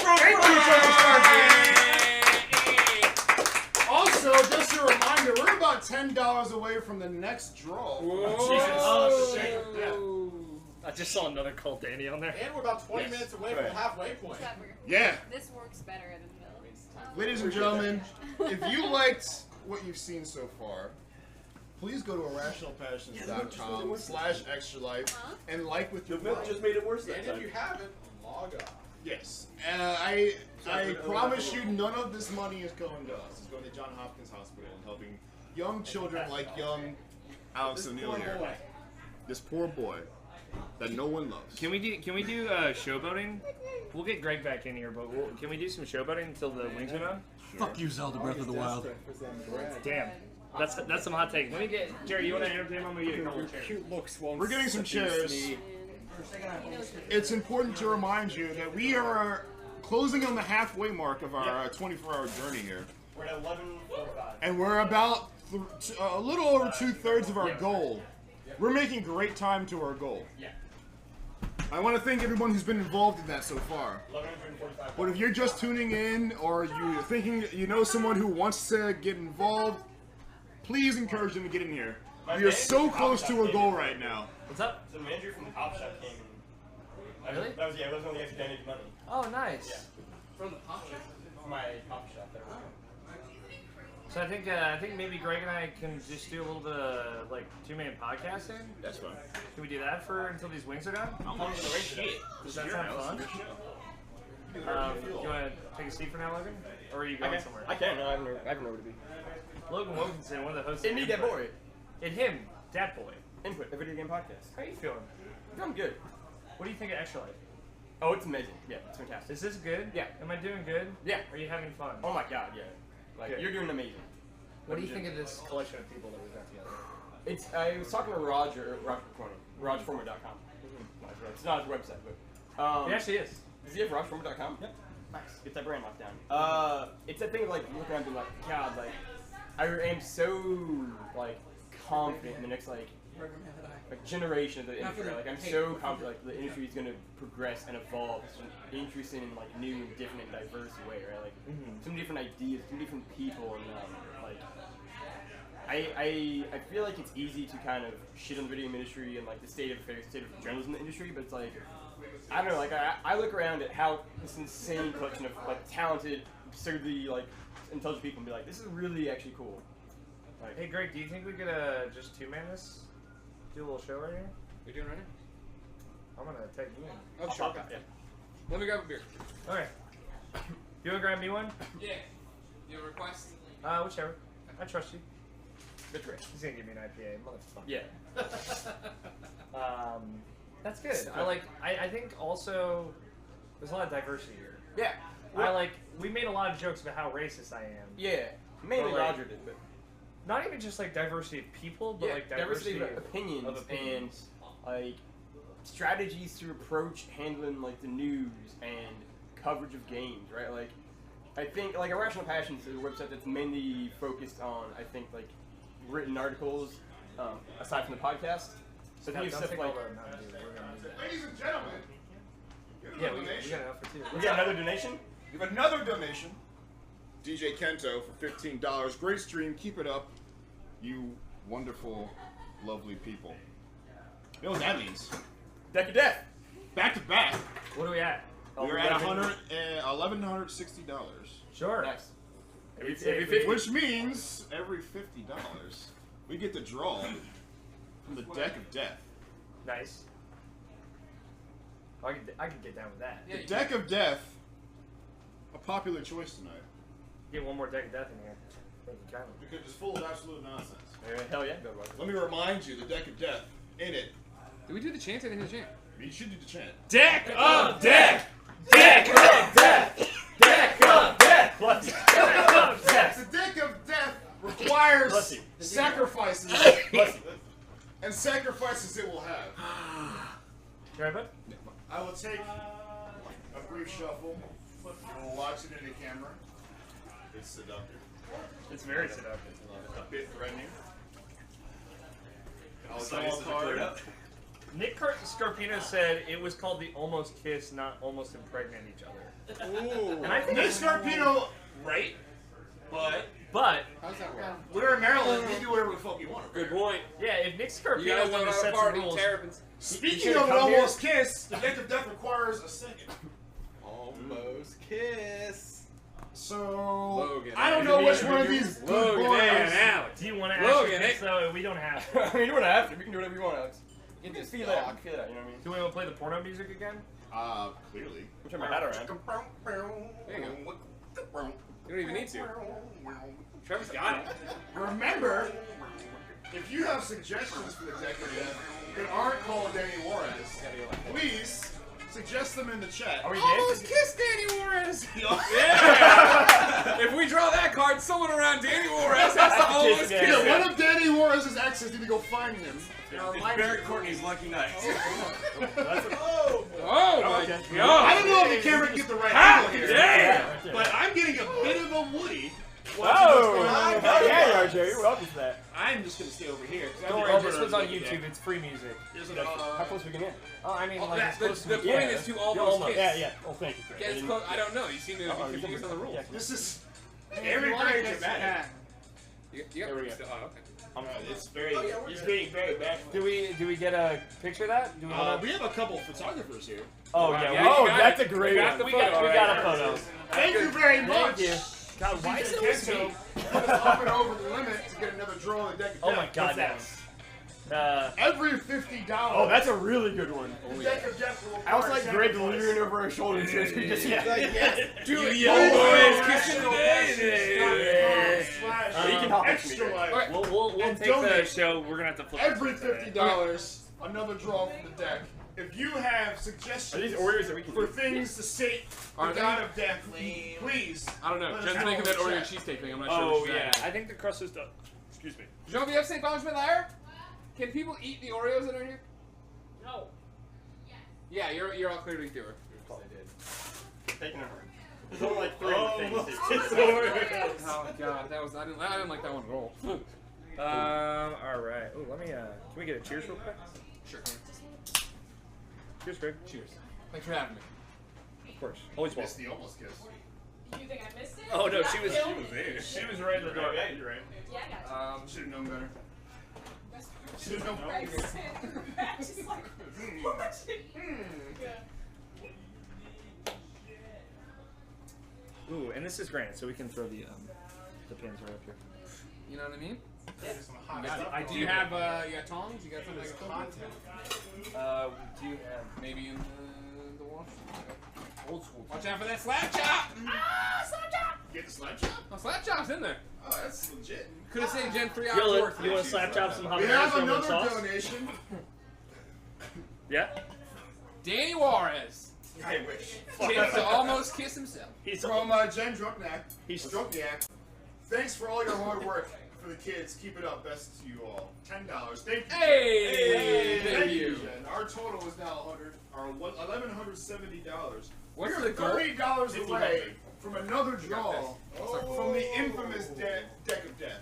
you, Also, just a reminder, we're about $10 away from the next draw. Oh, shit. I just saw another Cult Danny on there. And we're about 20 minutes away from the halfway point. Yeah. This works better than the. Ladies and gentlemen, if you liked what you've seen so far, please go to irrationalpassions.com/extralife and like with your milk just made it worse that And time. if you haven't, log off. Yes. I promise you none of this money is going to us. It's going to Johns Hopkins Hospital and helping young children like young Alex O'Neill here. This poor boy that no one loves. Can we do showboating? We'll get Greg back in here, but can we do some showboating until the wings are done? Fuck you, Zelda Breath of the Wild. Damn. That's some hot take. Let me get Jerry. You want to entertain him? I'm gonna get a couple of chairs. Cute looks won't We're getting some chairs. Me. It's important to remind you that we are closing on the halfway mark of our 24-hour journey here. We're at 11:45. And we're about a little over 2/3 of our goal. We're making great time to our goal. Yeah. I want to thank everyone who's been involved in that so far. 11:45. But if you're just tuning in or you're thinking you know someone who wants to get involved, please encourage them to get in here. We are so close to a goal right now. What's up? So the manager from the pop shop came in. Really? That was one of the guys who donated money. Oh, nice. Yeah. From the pop shop? For my pop shop there. So I think maybe Greg and I can just do a little bit of like 2-man podcasting. That's fine. Can we do that for until these wings are done? I'm on the way. Does that sound fun? You want to take a seat for now, Logan? Or are you going somewhere? I can. No, I have nowhere to be. Logan Wilkinson, one of the hosts. And me, that boy. And him, that boy. Input, a video game podcast. How are you feeling? I'm good. What do you think of Extra Life? Oh, it's amazing. Yeah, it's fantastic. Is this good? Yeah. Am I doing good? Yeah. Are you having fun? Oh my god, yeah. Like, Good. you're doing amazing. What do you think of this collection of people that we've got together? I was talking to Roger Forman, RogerForman.com. It's not his website, but It actually is. Does he have RogerForman.com? Yep. Nice. Get that brand locked down. It's that thing of like looking around and being like, God, like I am so like confident in the next like generation of the industry. Like I'm so confident like the industry is gonna progress and evolve in an interesting and like new and different and diverse way, right? Like so many different ideas, so many different people, and like I feel like it's easy to kind of shit on the video game industry and like the state of affairs, state of journalism in the industry, but it's like I don't know, like I look around at how this insane collection of like talented, absurdly like intelligent people and be like, this is really actually cool. Like, Hey Greg, do you think we could just 2-man this? Do a little show right here? We doing right now? I'm gonna take you in. Oh, sure. yeah. Let me grab a beer. Okay. You wanna grab me one? Yeah. You have a request? Whichever. I trust you. Good race. He's gonna give me an IPA, motherfucker. Yeah. That's good. I think also there's a lot of diversity here. Yeah. We made a lot of jokes about how racist I am. Yeah. Mainly But, like, Roger did, but Not even just like diversity of people, but yeah, like diversity of opinions, and like strategies to approach handling like the news and coverage of games, right? Like I think like Irrational Passions is a website that's mainly focused on I think like written articles, aside from the podcast. So I think it's stuff like Ladies and gentlemen, yeah, we got enough for 2. we got another donation. we have another donation. DJ Kento for $15. Great stream. Keep it up, you wonderful, lovely people. You know what that means? Deck of Death. Back to back. What are we at? We're at $1,160. Sure. Nice. Every 50. Which means every $50 we get to draw from the Deck of Death. Nice. I can get down with that. Yeah, The Deck of Death, a popular choice tonight. Get one more deck of death in here. Thank you kindly. Because it's full of absolute nonsense. Hell yeah, go Roger. Let me remind you, the Deck of Death, in it, Did we do the chant? I didn't do the chant. you should do the chant. Deck of death! Deck of death! Deck of death! Bless you. Deck of death! The Deck of Death requires Bless you. sacrifices, Bless you. and sacrifices it will have. You right, bud? I will take a brief shuffle. You will watch it in the camera. It's seductive. It's very seductive. A bit threatening. I'll So draw a card. Nick Scarpino said it was called the almost kiss, not almost impregnate each other. Ooh. And I think Nick Scarpino, right? But How's that work? We're in Maryland. We do whatever the fuck we want. Good point. yeah, if Nick You guys Scarpino don't wanted know to how to set some party, rules, terrapins. Speaking of an almost kiss, the deck of death requires a second. Almost kiss. So Logan, I don't know which one of these good Logan boys. and Alex. do you want to Logan, actually kiss though? We don't have to. I mean, you don't have to. We can do whatever you want, Alex. You can just feel it out. Feel it out. You know what I mean? Do we want to play the porno music again? Clearly. I'm turn my hat around. There you go. You don't even need to. Trevor's got it. Remember, if you have suggestions for the deck of death that aren't called Danny Juarez, please suggest them in the chat. Are we Almost dead? kiss Danny Juarez. Yeah. If we draw that card, someone around Danny Juarez has to almost Yeah. kiss Yeah, him. one of Danny Juarez's exes need to go find him. It's Barrett Courtney's lucky night. Oh my I god. don't know if the camera can get the right Ah, angle here, damn. but I'm getting a bit of a Woody. Oh, hell yeah, you are, Jerry. You're welcome for that. I'm just gonna stay over here. Don't worry, this was on YouTube. It's free music. How close we can get? Oh, I mean, Oh, like, that's it's the supposed to be. point is to almost kiss. Yeah, yeah. Oh, thank you. Get as close. I don't know. You seem to be confused on the rules. This is If very, you wanna very kiss, dramatic. yeah. You There we go. Oh, okay. It's very, it's very bad. Do we get a picture of that? Do we want We have a couple photographers here. Oh Wow, yeah. yeah, we- Oh, you got that's it. a great We got one. the we photo. got right a photo. Thank you very much. Thank you. God, why is it always Kento me? put us up and over the limit to get another draw in the deck of Oh death. my God, What's that. Every $50. Oh, that's a really good one. the deck of death will I was like require Greg sacrifice. leering over our shoulders here. So we just, yeah. Julie, You boys, boys, kissing today. You can hop Extra with me, life. Alright. We'll And take the donate. show. We're gonna have to flip Every this today. $50, another draw from the deck. If you have suggestions Are these orders that we can for do? things to state Are the they? god of death, please. I don't know. Let us Jen's know making in that the Oreo chat. cheesesteak thing. I'm not sure. Oh which yeah, is that. I think the crust is done. Excuse me. Jean-Pierre St. Benjamin Lair? Can people eat the Oreos that are here? No. Yeah, you're all clear to eat the Oreo. Taking over. There's only like three things. Oh god, that was I didn't like that one at all. All right. Oh, let me. Can we get a cheers real quick? Sure. Cheers, Greg. Cheers. Thanks for having me. Of course. Always Missed welcome. the almost kiss. You think I missed it? Oh no, she was. there. She was right in the door. Yeah, you're right. Yeah, I got you. Should have known better. Should have known. Just like, Ooh, and this is granite, so we can throw the pins right up here. You know what I mean? Some hot I do you have you got tongs? You got something like content. Do you have maybe in the wash? old school? Watch out for that slap chop! Ah, slap chop! Get the slap chop? Oh, slap chop's in there. Oh, that's legit. Could have saved Gen 3 out Yo, of you work. want to slap chop some We have habanero another sauce? donation. Yeah. Danny Juarez. I wish. Kids to almost kiss himself. He's From Jen Druknak. He's- Drukniak. Thanks for all your hard work for the kids. Keep it up. Best to you all. $10. Thank you. Hey! Jen. Thank you. Jen. Our total is now $1,170. What's We're the goal? $30 away from another draw Oh. from the infamous deck of death.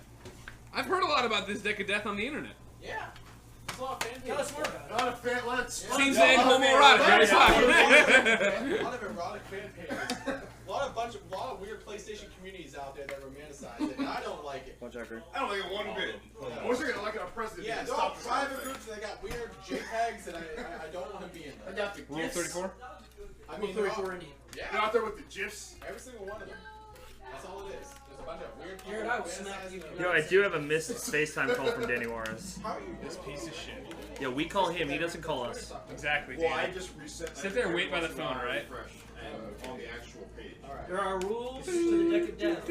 I've heard a lot about this deck of death on the internet. Yeah. It's a lot of fan Tell us more about A lot of fan. Let's. Seems to end homoerotic every time. A lot of erotic fan pages. A lot of weird PlayStation communities out there that romanticize it, and I don't like it. Watch out, Greg. I don't like it one bit. I wish I could like our president. Yeah, to they're all stop this private whole thing. groups and they got weird JPEGs, and I don't want to be in I them. got the Rule gifs. 34? I mean, Rule they're all- 34. They're yeah, out there with the gifs. every single one of them. That's all it is. There's a bunch of weird people. Jared, I will smack you. romanticizing Yo, I do have a missed FaceTime call from Danny Juarez. How are you This piece of shit. Yo, we call him. He doesn't call us. Exactly, Well, I Danny. just reset. Sit there and wait by the phone, right? Refresh and on the actual page. All right. There are rules to the deck of death.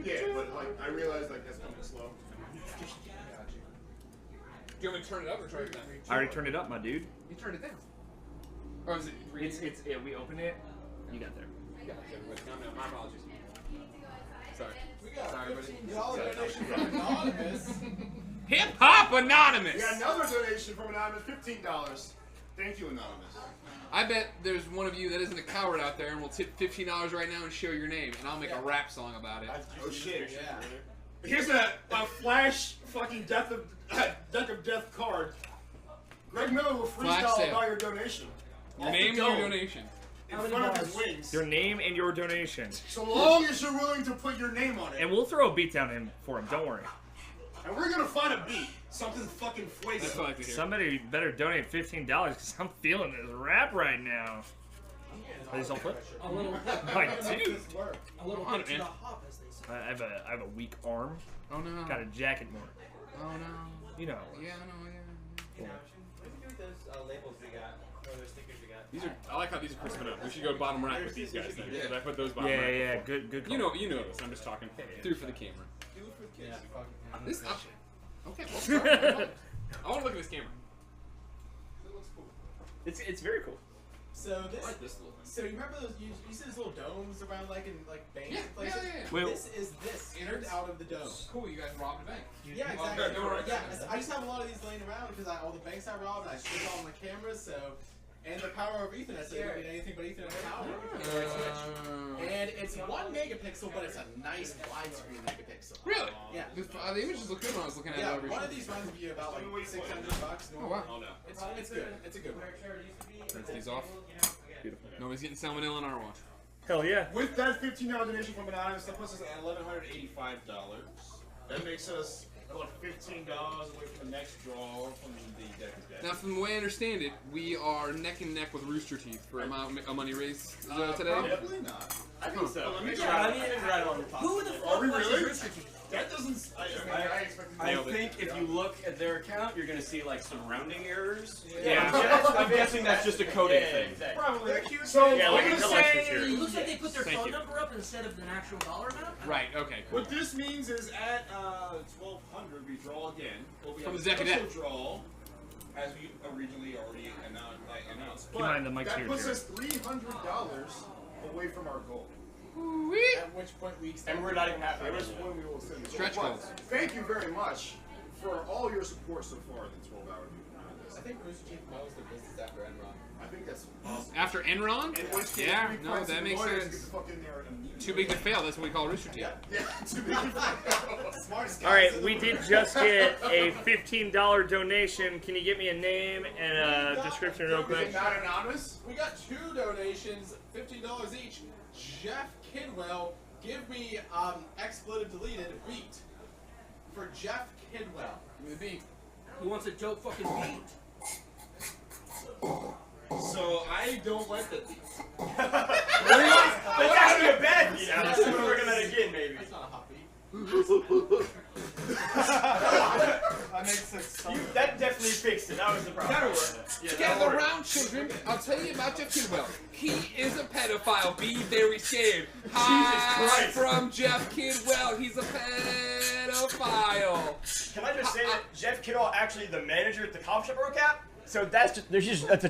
Yeah, but like I realized like that's coming slow. Do you want me to turn it up or turn it down? I already turned it up, my dude. You turned it down. Or is it It's yeah. We opened it. You got there. Yeah, no, my apologies. Sorry. We got Sorry, buddy. $15 donation from Anonymous. Hip Hop We Anonymous! got another donation from Anonymous, $15. Thank you, Anonymous. I bet there's one of you that isn't a coward out there and will tip $15 right now and share your name, and I'll make a rap song about it. Oh shit. Yeah. Here's a flash fucking death of death card. Greg Miller will Flash freestyle sale. about your donation. Your Off the name and dome, your donation. in front of his wings. Your name and your donation. So long as you're willing to put your name on it. And we'll throw a beat down in for him, don't worry. And we're gonna find a beat. Something fucking That's flaky. what I like to hear. Somebody better donate $15 because I'm feeling this rap right now. Are these all flip? A little, Like, dude. a little on, hit to man. the hop, as they say. I have a weak arm. Oh no. Got a jacket more. Oh no. You know. Yeah, I know, yeah. What do you do with those labels we got? Or those stickers we got? These are. I like how these are crisping up. We should go bottom rack with these guys then. Yeah. I put those bottom Yeah, rack. yeah, good call. You know this. I'm just talking through for the camera. Yeah. This. Okay. Well, I want to look at this camera. It's very cool. So this. I like this little thing. So you remember those? You see those little domes around like in like banks Yeah, and places? yeah. Wait, This is this turned out of the dome. Cool. You guys robbed a bank. Yeah, Oh, exactly. no, right. Yeah, I just have a lot of these laying around because all the banks I robbed, I showed all my cameras, so. And the power of Ethernet, so you don't need anything but Ethernet power. And it's 1 megapixel, but it's a nice widescreen megapixel. Really? Yeah. The images look good when I was looking at Yeah, it. one of these runs you about like $600. Oh wow. Oh no. It's good. It's a good one. Rinse these off. Beautiful. Nobody's getting salmonella on our watch. Hell yeah. With that $15 donation from Anonymous, that puts us at $1,185. That makes us about $15 away from the next draw from the deck of death. Now, from the way I understand it, we are neck and neck with Rooster Teeth for a money raise today. Probably not. I think so. Let me It's try. right on the top. Who the Are fuck we watches really? Rooster Teeth? That doesn't. I expected I Nailed it. think if you look at their account, you're going to see like some rounding errors. Yeah. I'm guessing that's just a coding thing. Exactly. Probably. So, So yeah, I'm like gonna intellectual say share. It looks like they put their Thank phone you. number up instead of an actual dollar amount. Right, okay, cool. what this means is at 1200 we draw again. Well, we From have the a deck of special death. draw, as we originally already announced. Keep in mind the mic's that here, puts Jared. us $300 away from our goal. At which point we extend. And we're not even halfway. At which point we will send the Stretch goal. goals. But Thank you very much for all your support so far in the 12-hour I think Rooster Teeth knows their business after Enron. I think that's awesome. After Enron? In which case, Yeah, we no, find that some makes lawyers sense. Get the fuck in there immediately. Too big to fail, that's what we call Rooster Teeth. Yeah, too big to fail. Smartest guys All right, in the we world. did just get a $15 donation. Can you get me a name and a description real Is quick? it not anonymous? We got 2 donations, $15 each. Jeff Kidwell, give me expletive deleted beat for Jeff Kidwell. Give me the beat. He wants a dope fucking beat. So I don't like that. That's actually a bad beat. I'm just working that again, maybe. That's not a hot beat. That makes sense. That definitely fixed it. That was the problem. That'll work. Yeah, Gather round, children. I'll tell you about Jeff Kidwell. He is a pedophile. Be very scared. Hi Christ. from Jeff Kidwell. He's a pedophile. Can I just say that Jeff Kittle actually the manager at the coffee shop I work at? So that's a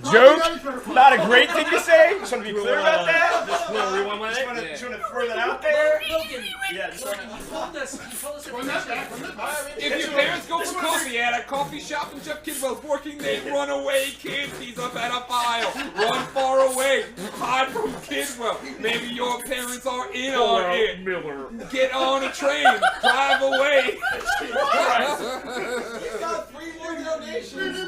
Joke? Not a great thing to say. Just want to be clear about that. Just want to rewind Just it. want to Yeah. throw that out there. Logan, Yeah, just Logan, you told us information. If your parents go for coffee at a coffee shop and Jeff Kidwell's working, they run away, kids. He's a pedophile. Run far away. Hide from Kidwell. Maybe your parents are in on it. Miller. Get on a train. Drive away. He's got 3 more donations.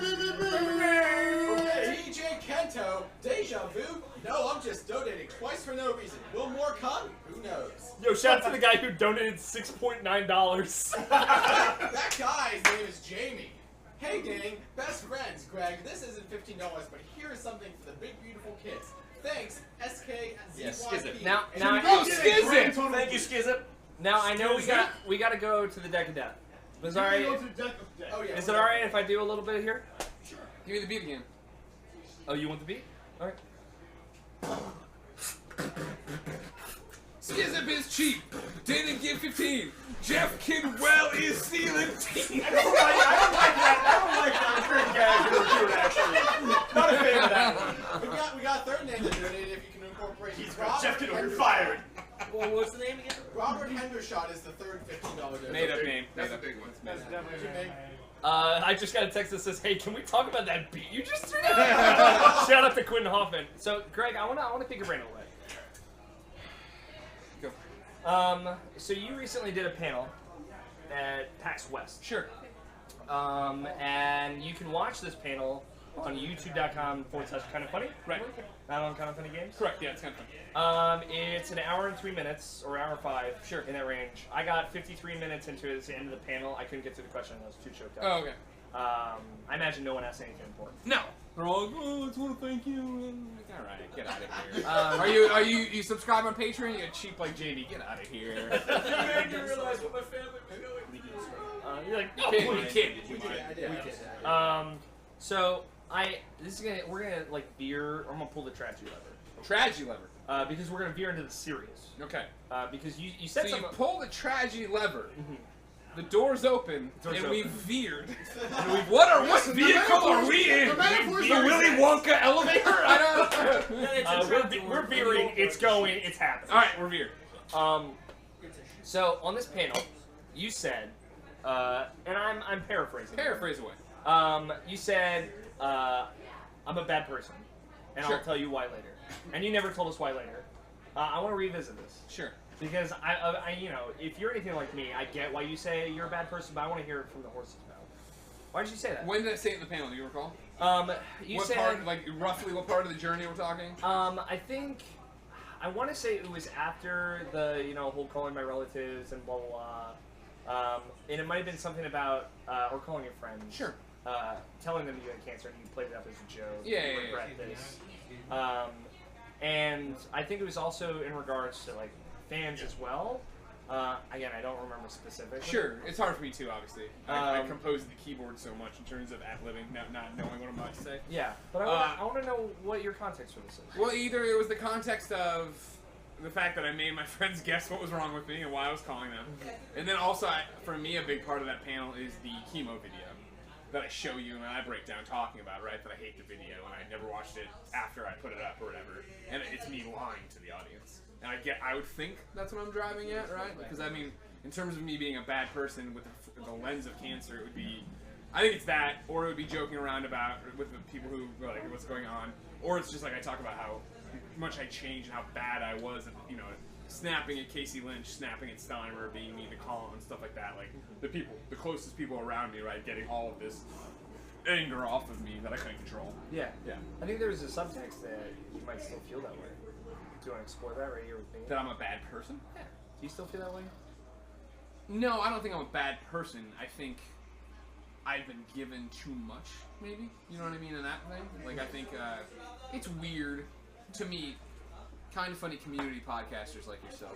TJ Kento, Deja Vu. No, I'm just donating twice for no reason. Will more come? Who knows? Yo, shout out to the guy who donated $6.9. That guy's name is Jamie. Hey gang, best friends, Greg. This isn't $15, but here is something for the big beautiful kids. Thanks, SKZYP. Now, Oh, Skizit. Thank you, Skizip. now I know we got to go to the deck of death. Is it alright? Oh yeah. Is it alright if I do a little bit here? Give me the beat again. Oh, you want the beat? All right. Skizip is cheap. Didn't give 15. Jeff Kidwell is stealing teeth. I don't like that recurring gag we were doing, actually. Not a fan of that one. We got a third name that donated if you can incorporate. Jeff Kittle, you're fired. Well, what's the name again? Robert Hendershot is the third $15 donation. Made up name. That's a big one. What's your name? I just got a text that says, "Hey, can we talk about that beat you just threw down?" Shout out to Quinn Hoffman. So, Greg, I wanna pick your brain away. Go. So you recently did a panel at PAX West. Sure. And you can watch this panel on youtube.com/kindoffunny. Right. Not on Kind of Funny Games. Correct. Yeah, it's kind of fun. It's an hour and 3 minutes, or hour and 5. Sure. In that range. I got 53 minutes into it. It's the end of the panel. I couldn't get to the question. I was too choked up. Oh, okay. I imagine no one asked anything important. No. They're all like, oh, I just want to thank you. And I'm like, all right, get out of here. Are you subscribe on Patreon? You're cheap like JD. Get out of here. You made me realize what my family was going through. You're like, You kid. So we're gonna like veer. I'm gonna pull the tragedy lever. Tragedy lever. Because we're gonna veer into the serious. Okay. Because you So said you something. pull the tragedy lever. The door's open, Door's and we open. veered. What vehicle are we in? The Willy Wonka elevator? I don't. We're veering. It's going. It's happening. All right, we're veered. So on this panel, you said, and I'm paraphrasing. Paraphrase away. You said, I'm a bad person, and Sure. I'll tell you why later. And you never told us why later. I want to revisit this. Sure. Because I, you know, if you're anything like me, I get why you say you're a bad person, but I want to hear it from the horse's mouth. Why did you say that? When did I say it in the panel? Do you recall? You What said, part, like roughly, what part of the journey we're talking? I think, I want to say it was after the, you know, whole calling my relatives and blah blah blah. And it might have been something about, or calling your friends. Sure. Telling them you had cancer and you played it up as a joke. Yeah, You yeah, regret this. And I think it was also in regards to like fans as well. Again, I don't remember specifically. Sure, it's hard for me too, obviously. I compose the keyboard so much in terms of ad-libbing, not knowing what I'm about to say. Yeah, but I want to know what your context for this is. Well, either it was the context of the fact that I made my friends guess what was wrong with me and why I was calling them. And then also, for me, a big part of that panel is the chemo video that I show you and I break down talking about, right? That I hate the video and I never watched it after I put it up or whatever. And it's me lying to the audience. And I would think that's what I'm driving at, right? Because I mean, in terms of me being a bad person with the lens of cancer, it would be, I think it's that, or it would be joking around about with the people who like what's going on, or it's just like I talk about how much I changed and how bad I was at, you know, snapping at Casey Lynch, snapping at Steimer, being mean to Colin and stuff like that. Like the closest people around me, right, getting all of this anger off of me that I couldn't control. Yeah. Yeah. I think there's a subtext that you might still feel that way. Do you want to explore that right here with me? That I'm a bad person? Yeah. Do you still feel that way? No, I don't think I'm a bad person. I think I've been given too much, maybe. You know what I mean in that thing? Like, I think it's weird to meet kind of funny community podcasters like yourself.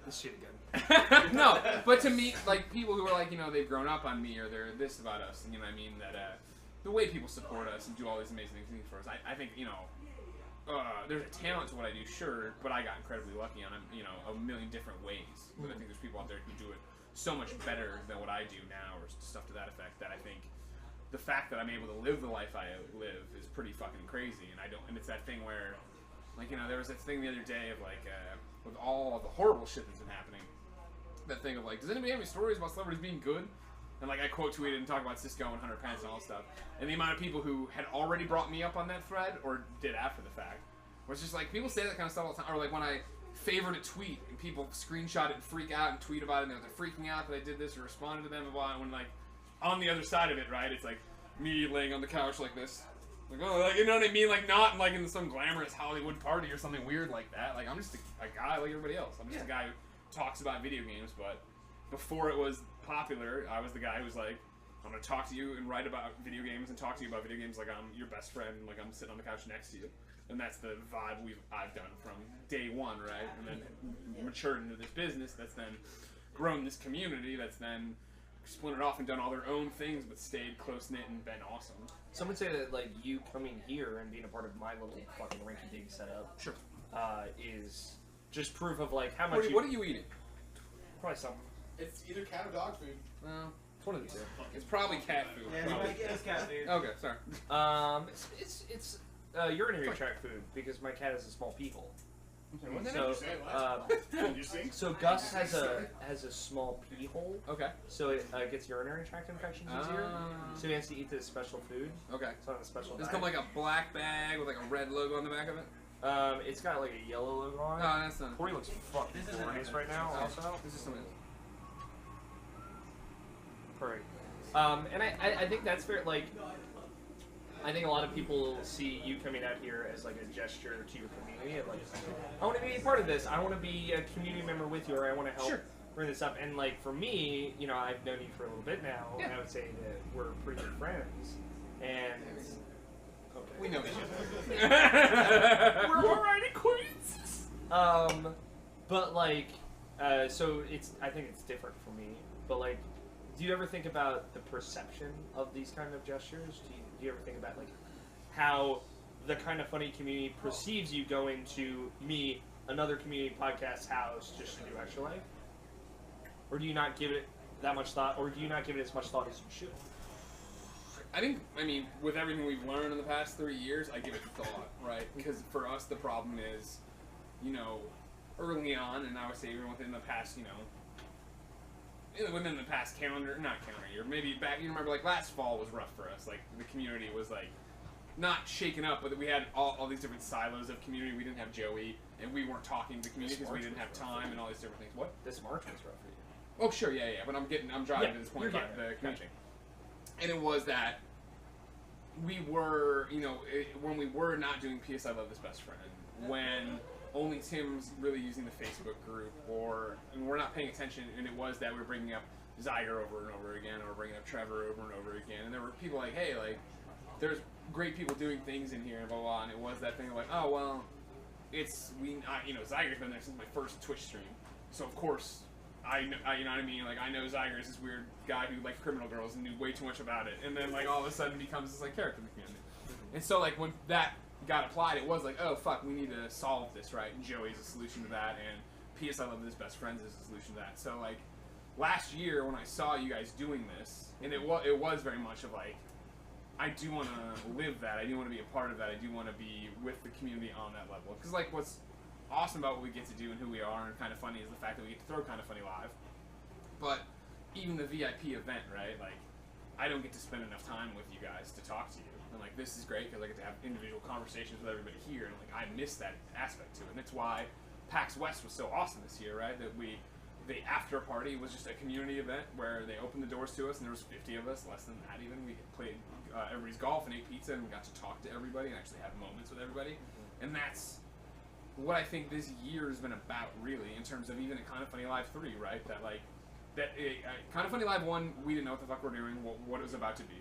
This shit again. No, but to meet, like, people who are like, you know, they've grown up on me or they're this about us. And, you know what I mean? That the way people support us and do all these amazing things for us, I think, you know, there's a talent to what I do, sure, but I got incredibly lucky on, you know, a million different ways. But I think there's people out there who do it so much better than what I do now, or stuff to that effect, that I think the fact that I'm able to live the life I live is pretty fucking crazy. And it's that thing where, like, you know, there was that thing the other day of, like, with all of the horrible shit that's been happening, that thing of, like, does anybody have any stories about celebrities being good? And, like, I quote tweeted and talked about Cisco and Hunter Pence and all that stuff. And the amount of people who had already brought me up on that thread, or did after the fact, was just like, people say that kind of stuff all the time. Or, like, when I favored a tweet and people screenshot it and freak out and tweet about it, and they're freaking out that I did this or responded to them about it. When, like, on the other side of it, right, it's like me laying on the couch like this. Like, oh, like, you know what I mean? Like, not like in some glamorous Hollywood party or something weird like that. Like, I'm just a guy like everybody else. I'm just a guy who talks about video games, but before it was popular, I was the guy who was like, I'm going to talk to you and write about video games and talk to you about video games like I'm your best friend, like I'm sitting on the couch next to you. And that's the vibe I've done from day one, right? And then matured into this business that's then grown this community that's then splintered off and done all their own things but stayed close-knit and been awesome. Some would say that, like, you coming here and being a part of my little fucking rinky-dink setup Sure. Is just proof of, like, how much What are you eating? Probably something. It's either cat or dog food. Well, It's one of the two. it's probably cat food. Yeah, Probably. he gets cat food. Okay, sorry. It's urinary tract food because my cat is a small people. So, You see? so Gus has a small pee hole, Okay. so it gets urinary tract infections easier. Ah. So he has to eat this special food. Okay. It's on a special Does it diet. come like a black bag with like a red logo on the back of it? It's got like a yellow logo on it. No, that's not. Corey looks fucking glorious right now. Also, This is something. Perfect. And I think that's fair. Like, I think a lot of people see you coming out here as like a gesture to your community. And like, I want to be a part of this. I want to be a community member with you, or I want to help bring this up. And like for me, you know, I've known you for a little bit now, and I would say that we're pretty good friends. And We know each other. we're alright acquaintances. But like, so I think it's different for me. But like, do you ever think about the perception of these kind of gestures? Do you ever think about like how the Kind of Funny community perceives you going to me, another community podcast's house, just to do Extra Life? Or do you not give it that much thought, or do you not give it as much thought as you should? I mean, with everything we've learned in the past 3 years, I give it thought, right? Because for us, the problem is, you know, early on, and I would say even within the past, you know, within the past not calendar year, maybe back, you remember, like, last fall was rough for us. Like, the community was, like, not shaken up, but we had all these different silos of community. We didn't have Joey, and we weren't talking to the community because we didn't have time and all these different things. What? This March was rough for you. Oh, sure, yeah, but I'm driving to this point about the community. And it was that we were, you know, when we were not doing PS I Love This Best Friend, when only Tim's really using the Facebook group, and we're not paying attention, and it was that we were bringing up Zyger over and over again, or bringing up Trevor over and over again, and there were people like, hey, like, there's great people doing things in here, and blah, blah, and it was that thing of like, oh, well, you know, Zyger's been there since my first Twitch stream, so of course, you know what I mean? Like, I know Zyger is this weird guy who liked criminal girls and knew way too much about it, and then, like, all of a sudden becomes this, like, character in the community. And so, like, when that got applied, it was like, oh, fuck, we need to solve this, right? And Joey's a solution to that, and PS I Love This Best Friends is a solution to that. So, like, last year when I saw you guys doing this, and it was very much of, like, I do want to live that. I do want to be a part of that. I do want to be with the community on that level. Because, like, what's awesome about what we get to do and who we are and Kind of Funny is the fact that we get to throw Kind of Funny live. But even the VIP event, right? Like, I don't get to spend enough time with you guys to talk to you. And, like, this is great because I get to have individual conversations with everybody here. And, like, I miss that aspect to it. And that's why PAX West was so awesome this year, right? That the after party was just a community event where they opened the doors to us and there was 50 of us, less than that even. We played everybody's golf and ate pizza and we got to talk to everybody and actually have moments with everybody. And that's what I think this year has been about, really, in terms of even at Kind of Funny Live 3, right? That, like, Kind of Funny Live 1, we didn't know what the fuck we're doing, what it was about to be.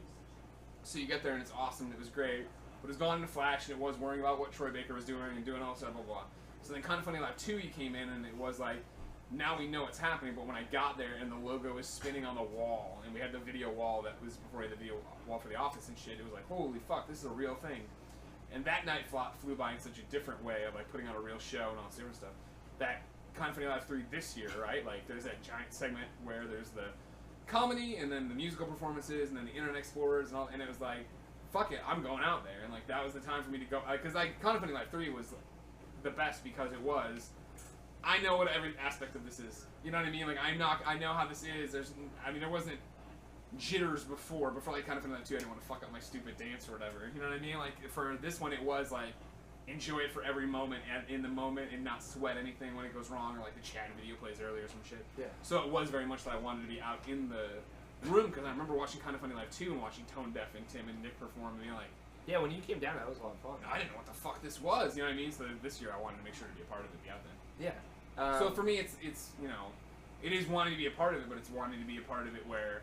So you get there and it's awesome, it was great, but it's gone into Flash and it was worrying about what Troy Baker was doing and doing all this stuff, blah, blah, blah. So then Kind of Funny Live 2, you came in and it was like, now we know what's happening, but when I got there and the logo was spinning on the wall, and we had the video wall that was before we had the video wall for the office and shit, it was like, holy fuck, this is a real thing. And that night flew by in such a different way of, like, putting on a real show and all this different stuff. That Kind of Funny Live 3 this year, right? Like, there's that giant segment where there's the comedy and then the musical performances and then the Internet Explorers and all, and it was like, fuck it, I'm going out there. And, like, that was the time for me to go, because, like, Kind of Funny Live 3 was the best because it was, I know what every aspect of this is. You know what I mean? Like, I know how this is. There wasn't jitters before like Kind of Funny Live 2, I didn't want to fuck up my stupid dance or whatever. You know what I mean? Like, for this one, it was like, enjoy it for every moment and in the moment and not sweat anything when it goes wrong, or like the chat video plays early or some shit. Yeah. So it was very much that I wanted to be out in the room, because I remember watching Kind of Funny Live 2 and watching Tone Deaf and Tim and Nick perform and being like, yeah, when you came down, that was a lot of fun. I didn't know what the fuck this was. You know what I mean? So this year I wanted to make sure to be a part of it, be out there. Yeah. So for me, it's you know, it is wanting to be a part of it, but it's wanting to be a part of it where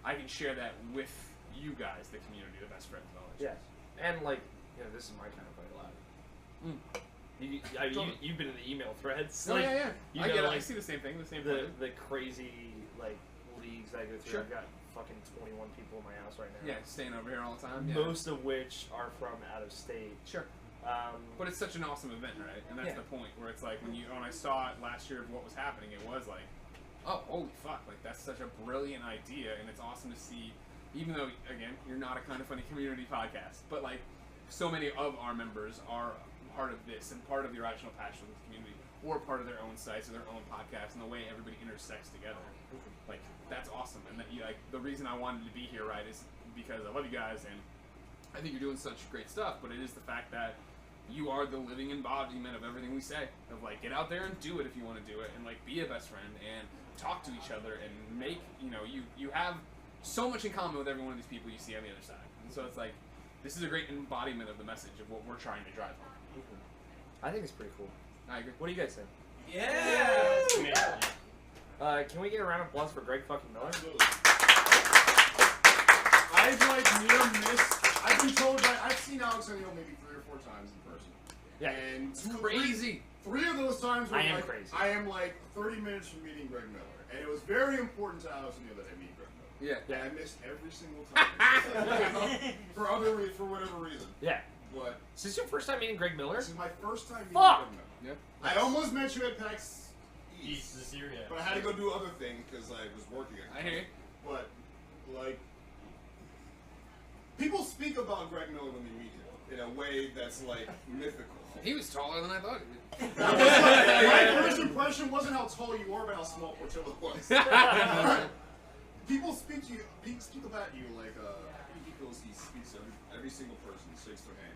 I can share that with you guys, the community, the best friends knowledge. Yes. And, like, you know, this is my Kind of Funny Live. You've been in the email threads. Oh, like, yeah. You I know, get it. like, I see the same thing. The crazy, like, leagues I go through. Sure. I've got fucking 21 people in my house right now. Yeah, staying over here all the time. Yeah. Most of which are from out of state. Sure. But it's such an awesome event, right? And that's the point, where it's like, when I saw it last year of what was happening, it was like, oh, holy fuck, like, that's such a brilliant idea, and it's awesome to see, even though, again, you're not a Kind of Funny community podcast, but, like, so many of our members are part of this and part of the Irrational Passions community, or part of their own sites or their own podcasts, and the way everybody intersects together. Like, that's awesome. And that, like, the reason I wanted to be here, right, is because I love you guys, and I think you're doing such great stuff, but it is the fact that you are the living embodiment of everything we say. Of, like, get out there and do it if you want to do it, and, like, be a best friend, and talk to each other, and make, you know, you have so much in common with every one of these people you see on the other side. And so it's like, this is a great embodiment of the message of what we're trying to drive home. I think it's pretty cool. I agree. What do you guys think? Yeah. Can we get a round of applause for Greg fucking Miller? I've like near missed. I've been told that I've seen Alex O'Neill maybe 3 or 4 times in person. Yeah. And It's crazy. Three of those times were I am like, crazy. I am like 30 minutes from meeting Greg Miller, and it was very important to Alex O'Neill that I meet Greg Miller. Yeah. And I missed every single time for whatever reason. Yeah. But Is this your first time meeting Greg Miller? this is my first time meeting Fuck! Greg Miller. Yeah. I almost met you at PAX East this year, yeah. but I had to go do other things because I was working. I hear you. But like, people speak about Greg Miller when they meet him in a way that's like mythical. He was taller than I thought. My first impression wasn't how tall you were, but how small Portillo was. People speak about you like he goes. He speaks to every single person, shakes their hands,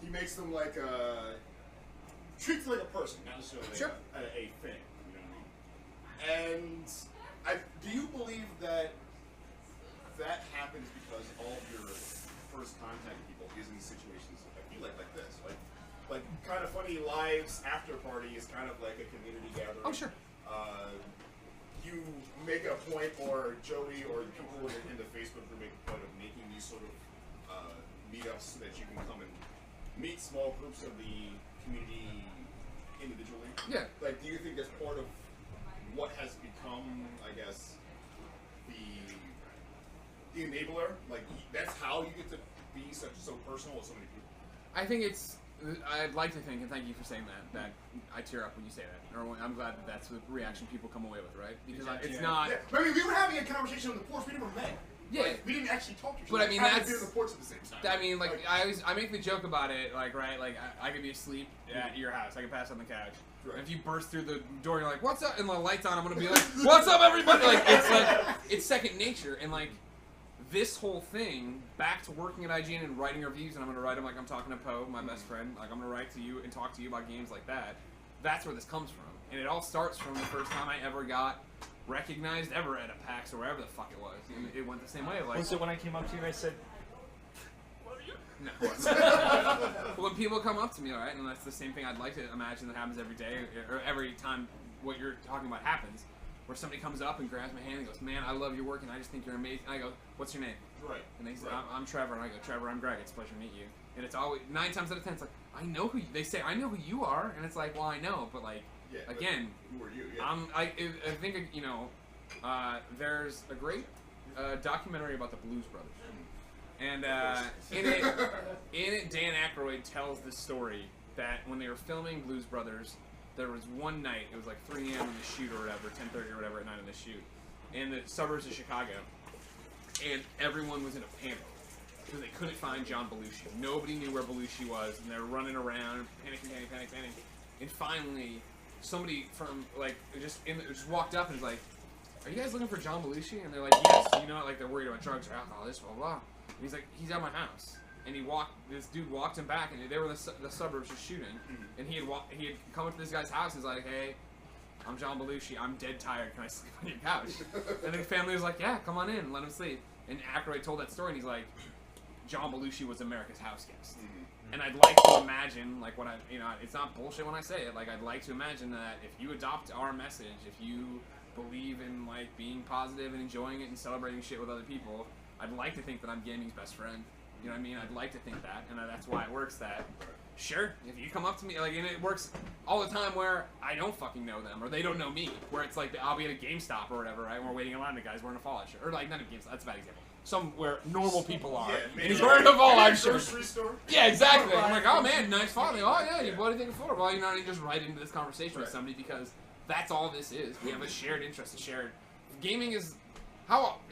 he makes them like treats them like a person, not necessarily Sure. a thing. You know what I mean? And do you believe that happens because all of your first contact people is in situations like this, like kind of funny lives after party is kind of like a community gathering. Oh, sure. You make a point, or Joey, or the people who are in the Facebook group make a point of making these sort of meetups so that you can come and meet small groups of the community individually. Yeah. Like, do you think that's part of what has become, I guess, the enabler? Like, that's how you get to be so personal with so many people. I think it's. I'd like to think, and thank you for saying that I tear up when you say that, or I'm glad that that's the reaction people come away with, right? Because it's not. Yeah. I mean, we were having a conversation on the porch. We never met. Yeah. Like, we didn't actually talk to each But other. I mean, We happened that's. to be on the porch at the same time. I mean, like I make the joke about it, like right, like I could be asleep at your house, I could pass on the couch. Right. And if you burst through the door, you're like, "What's up?" and the lights on, I'm gonna be like, "What's up, everybody?" Like it's second nature, and like. This whole thing, back to working at IGN and writing reviews, and I'm gonna write them like I'm talking to Poe, my best friend. Like I'm gonna write to you and talk to you about games like that. That's where this comes from, and it all starts from the first time I ever got recognized ever at a PAX or wherever the fuck it was. And it went the same way. Like, Was it when I came up to you and I said, no. When people come up to me, all right, and that's the same thing I'd like to imagine that happens every day or every time what you're talking about happens. Where somebody comes up and grabs my hand and goes, "Man, I love your work and I just think you're amazing." And I go, "What's your name?" Right. And they say, I'm Trevor. And I go, "Trevor, I'm Greg. It's a pleasure to meet you." And it's always 9 times out of 10, it's like, I know who they say. I know who you are, and it's like, well, I know, but like, Yeah, but again, who are you? Yeah. I think you know, there's a great documentary about the Blues Brothers, and in it, Dan Aykroyd tells the story that when they were filming Blues Brothers. There was one night, it was like 3 a.m. in the shoot or whatever, 10:30 or whatever at night in the shoot, in the suburbs of Chicago, and everyone was in a panic because they couldn't find John Belushi. Nobody knew where Belushi was, and they were running around, panicking. And finally, somebody from like just walked up and was like, "Are you guys looking for John Belushi?" And they're like, "Yes." You know, like they're worried about drugs or alcohol, this blah blah. And he's like, "He's at my house." And this dude walked him back, and they were in the suburbs just shooting. And he had come up to this guy's house. He's like, "Hey, I'm John Belushi. I'm dead tired. Can I sleep on your couch?" And the family was like, "Yeah, come on in and let him sleep." And Aykroyd told that story, and he's like, "John Belushi was America's house guest." And I'd like to imagine, like, it's not bullshit when I say it. Like, I'd like to imagine that if you adopt our message, if you believe in like being positive and enjoying it and celebrating shit with other people, I'd like to think that I'm gaming's best friend. You know what I mean? I'd like to think that, and that's why it works that, sure, if you come up to me, like, and it works all the time where I don't fucking know them, or they don't know me, where it's like, I'll be at a GameStop or whatever, right, and we're waiting in line, the guy's wearing a Fallout shirt, or like, not a GameStop, that's a bad example, somewhere normal people are, and he's wearing a Fallout shirt. Grocery store. Yeah, exactly. I'm like, "Oh man, nice Fallout." Oh yeah, what do you think for? Well, you're not even just right into this conversation with somebody because that's all this is. We have a shared interest, gaming is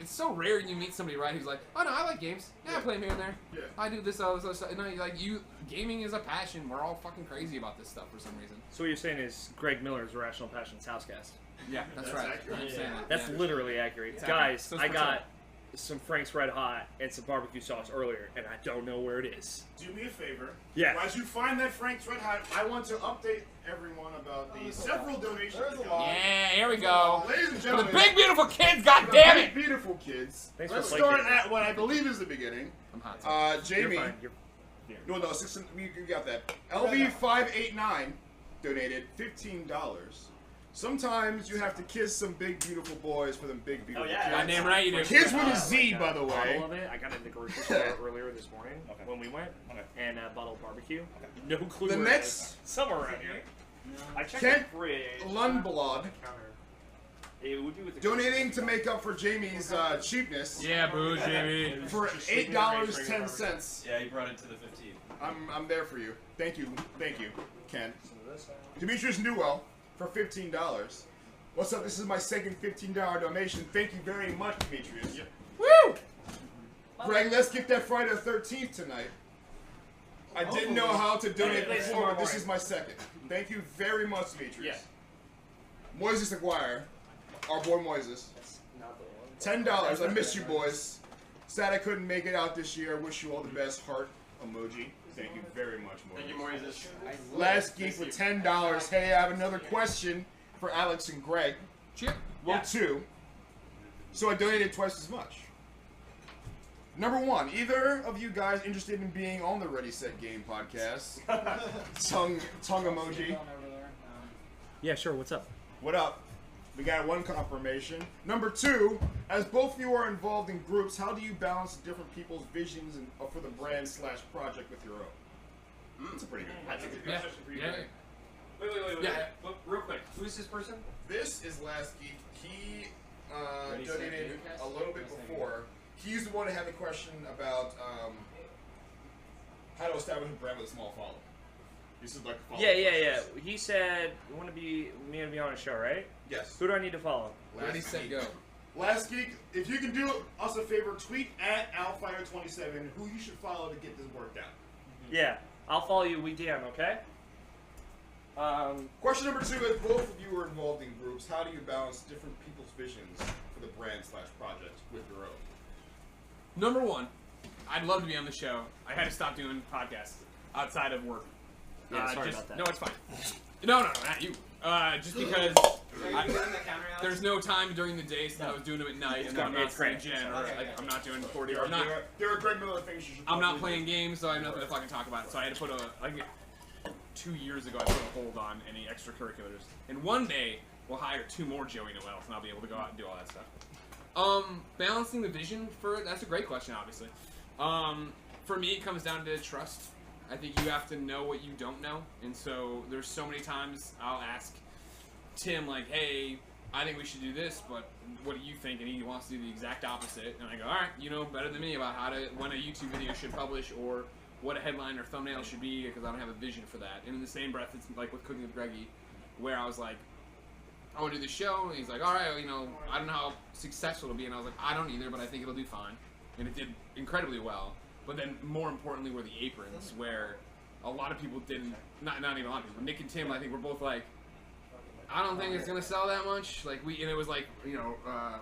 it's so rare you meet somebody, right, who's like, oh no, I like games. Yeah, I play them here and there. Yeah. I do this other stuff. No, like gaming is a passion. We're all fucking crazy about this stuff for some reason. So what you're saying is Greg Miller's Irrational Passions Housecast. Yeah, that's That's right. accurate. I'm saying that. That's Yeah. literally accurate. It's Guys, accurate. So I it's got some Frank's Red Hot and some barbecue sauce earlier, and I don't know where it is. Do me a favor. Yeah. As you find that Frank's Red Hot, I want to update everyone about the several donations. There's a that lot. come in. Yeah, here we go. Ladies and For the gentlemen, big beautiful kids, the God damn big, it! beautiful kids. Thanks Let's for start liking. at what I believe is the beginning. I'm hot. Jamie. You're fine. You're No, you got that. LB589 donated $15. Sometimes you have to kiss some big beautiful boys for them big beautiful kids. Goddamn right you do. Kids with a Z, by the way. Bottle of it. I got it in the grocery store earlier this morning when we went, and a bottle of barbecue. No clue. The where it next- is. Somewhere around here. I checked Kent the fridge. Lundblad It would be with the donating to make up for Jamie's cheapness Yeah, boo, Jamie. for $8.10. Yeah, he brought it to the 15. I'm there for you. Thank you, Ken. Demetrius Newell for $15. What's up? This is my second $15 donation. Thank you very much, Demetrius. Woo! Greg, let's get that Friday the 13th tonight. I didn't know how to donate before, but this is my second. Thank you very much, Demetrius. Moises Aguirre, our boy Moises. $10. I miss you, boys. Sad I couldn't make it out this year. I wish you all the best. Heart emoji. Thank you very much, Moises. Thank you, Moises. Last Geek with $10. Hey, I have another question for Alex and Greg. Chip. Well, two. So I donated twice as much. Number one, either of you guys interested in being on the Ready Set Game podcast? tongue emoji. Yeah, sure. What's up? What up? We got one confirmation. Number two, as both of you are involved in groups, how do you balance different people's visions and, for the brand / project with your own? That's a pretty good That's a good Yeah. question for you. Yeah. Wait. Yeah. But real quick, who's this person? This is Last Geek. He Ready, Set, donated Newcastle? a little bit before. He's the one that had the question about how to establish a brand with a small following. This is like a follow-up Yeah. process. He said, "You want to be me to be on a show, right? Yes. Who do I need to follow?" Ready, set, go. Last Geek, if you can do us a favor, tweet at Alfire27 who you should follow to get this worked out. Yeah, I'll follow you. We DM, okay? Question number two, as both of you are involved in groups, how do you balance different people's visions for the brand / project with your own? Number one, I'd love to be on the show. I had to stop doing podcasts outside of work. Yeah, sorry just, about that. No, it's fine. No, not you. Just because there's no time during the day, so I was doing them at night, and then I'm not It's great. Gen, or like, I'm not doing 40, or I'm not. There are Greg Miller things you should I'm not probably playing games, so I have nothing to fucking talk about. So I had to put like 2 years ago, I put a hold on any extracurriculars. And one day, we'll hire 2 more Joey Noels, and I'll be able to go out and do all that stuff. Balancing the vision for it, that's a great question, obviously. For me, it comes down to trust. I think you have to know what you don't know. And so there's so many times I'll ask Tim, like, hey, I think we should do this, but what do you think? And he wants to do the exact opposite. And I go, all right, you know better than me about when a YouTube video should publish or what a headline or thumbnail should be, because I don't have a vision for that. And in the same breath, it's like with Cooking with Greggy, where I was like, I want to do the show, and he's like, all right, well, you know, I don't know how successful it'll be. And I was like, I don't either, but I think it'll do fine. And it did incredibly well. But then, more importantly, were the aprons, where a lot of people didn't, not even a lot of people, Nick and Tim, I think, were both like, I don't think it's going to sell that much. Like, and it was like, you know,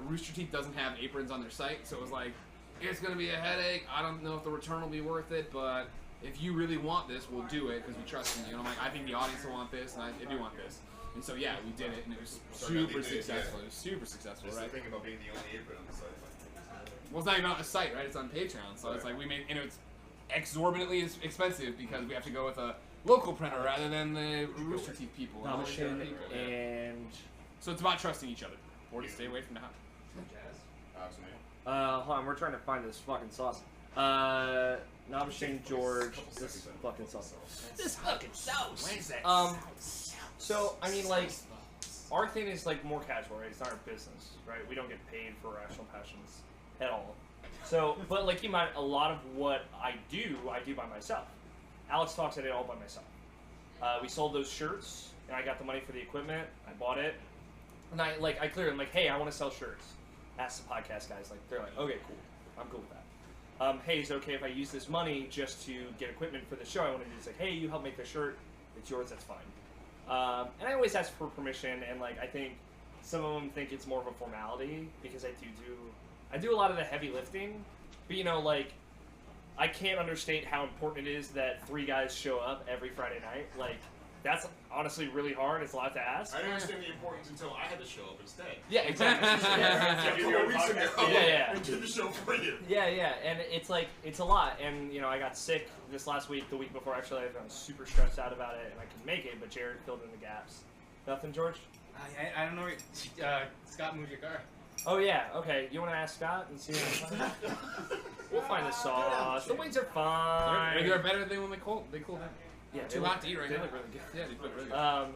Rooster Teeth doesn't have aprons on their site, so it was like, it's going to be a headache. I don't know if the return will be worth it, but if you really want this, we'll do it, because we trust in you. And I'm like, I think the audience will want this, and I do want this. And so, yeah, we did it, and it was super successful. It was super successful, That's right? the thing about being the only apron on the site. Well, it's not even on the site, right? It's on Patreon, so it's like we made, and it's exorbitantly expensive because we have to go with a local printer rather than the Rooster Teeth people. and all these other people, yeah. And So it's about trusting each other, or to stay away from the house. hold on, we're trying to find this fucking sauce. Nabashin George, this fucking sauce. This fucking sauce. Where's that? So I mean, like, our thing is like more casual, right? It's not our business, right? We don't get paid for Rational Passions at all. So, but like, you might, a lot of what I do by myself. Alex talks, I did it all by myself. We sold those shirts, and I got the money for the equipment. I bought it, and I clearly, I'm like, hey, I want to sell shirts. ask the podcast guys, like, they're like, okay, cool. I'm cool with that. Hey, is it okay if I use this money just to get equipment for the show? I want to do this. Like, hey, you help make the shirt. It's yours. That's fine. And I always ask for permission, and like I think some of them think it's more of a formality because I do a lot of the heavy lifting, but you know, like I can't understate how important it is that 3 guys show up every Friday night. Like that's honestly really hard. It's a lot to ask. I didn't understand the importance until I had to show up instead. Yeah, exactly. Yeah. And did the show for you. Yeah, and it's like it's a lot. And you know, I got sick this last week, the week before actually. I was super stressed out about it, and I couldn't make it. But Jared filled in the gaps. Nothing, George? I don't know. Scott moved your car. Oh yeah. Okay. You want to ask Scott and see? We'll find the sauce. The wings are fine. They're better than when they cool down. Yeah, Too hot to eat right now. They look really good. Yeah, they look really good.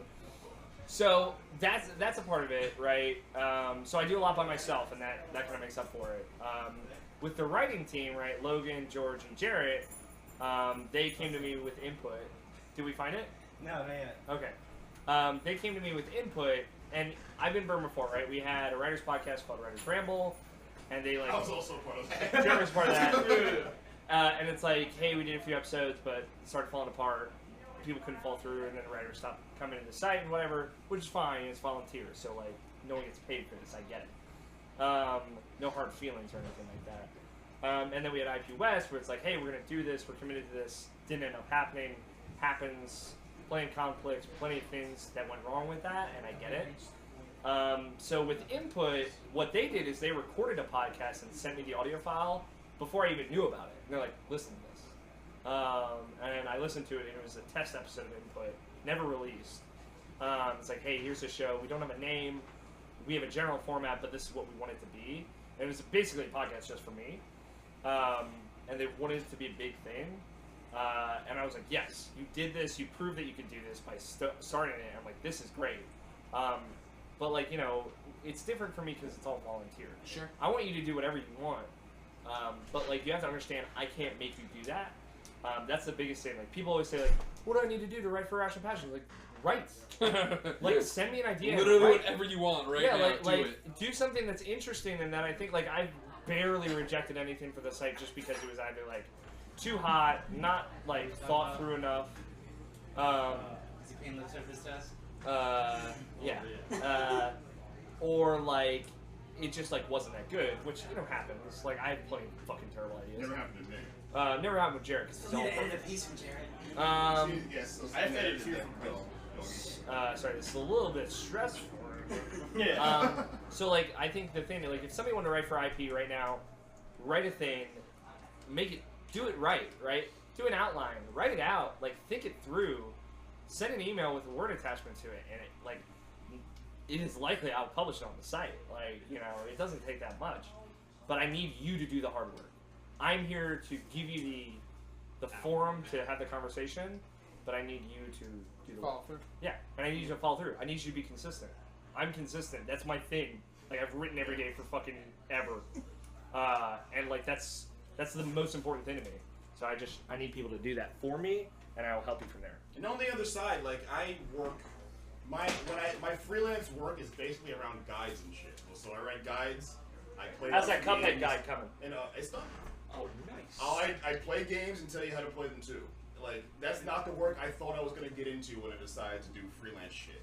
So that's a part of it, right? So I do a lot by myself, and that kind of makes up for it. With the writing team, right? Logan, George, and Jarrett, they came to me with input. Did we find it? No, not yet. Okay. They came to me with input, and I've been burned before, right? We had a writers podcast called Writers Ramble, and they like. I was also a part of that. Jarrett was part of that. And it's like, hey, we did a few episodes, but it started falling apart. People couldn't fall through, and then the writers stopped coming to the site and whatever, which is fine. It's volunteer, so like no one gets paid for this. I get it. No hard feelings or anything like that. And then we had IP West, where it's like, hey, we're gonna do this. We're committed to this. Didn't end up happening. Happens. Plenty of conflicts. Plenty of things that went wrong with that, and I get it. So with input, what they did is they recorded a podcast and sent me the audio file before I even knew about it. And they're like, listen to this. And I listened to it, and it was a test episode of Input, never released. It's like, hey, here's the show. We don't have a name. We have a general format, but this is what we want it to be. And it was basically a podcast just for me. And they wanted it to be a big thing. And I was like, yes, you did this. You proved that you could do this by starting it. I'm like, this is great. But, like, you know, it's different for me because it's all volunteer. Sure. I want you to do whatever you want. But, like, you have to understand, I can't make you do that. That's the biggest thing. Like, people always say, like, what do I need to do to write for Irrational Passion? Like, write. Like, send me an idea. Literally whatever you want right yeah, now, like, do it. Do something that's interesting, and that I think, like, I've barely rejected anything for the site just because it was either, like, too hot, not, like, thought through enough. Is he paying lip service to us? Yeah. Or, like, it just, like, wasn't that good, which, you know, happens. Like, I have plenty of fucking terrible ideas. Never happened to me. Never happened with Jared, because he's all Need to end the perfect. piece from Jared. Yes, I've edited too. Sorry, this is a little bit stressful. Yeah. So, like, I think the thing, like, if somebody wanted to write for IP right now, write a thing, do it right? Do an outline, write it out, like, think it through, send an email with a Word attachment to it, and it, like, it is likely I'll publish it on the site. Like, you know, it doesn't take that much. But I need you to do the hard work. I'm here to give you the forum to have the conversation, but I need you to do the Follow through. Yeah, and I need you to follow through. I need you to be consistent. I'm consistent. That's my thing. Like, I've written every day for fucking ever. And, like, that's the most important thing to me. So I need people to do that for me, and I will help you from there. And on the other side, like I work, my freelance work is basically around guides and shit. So I write guides. I play. How's that games, Cuphead guide coming? And it's done. Oh, nice. I play games and tell you how to play them too. Like that's not the work I thought I was gonna get into when I decided to do freelance shit.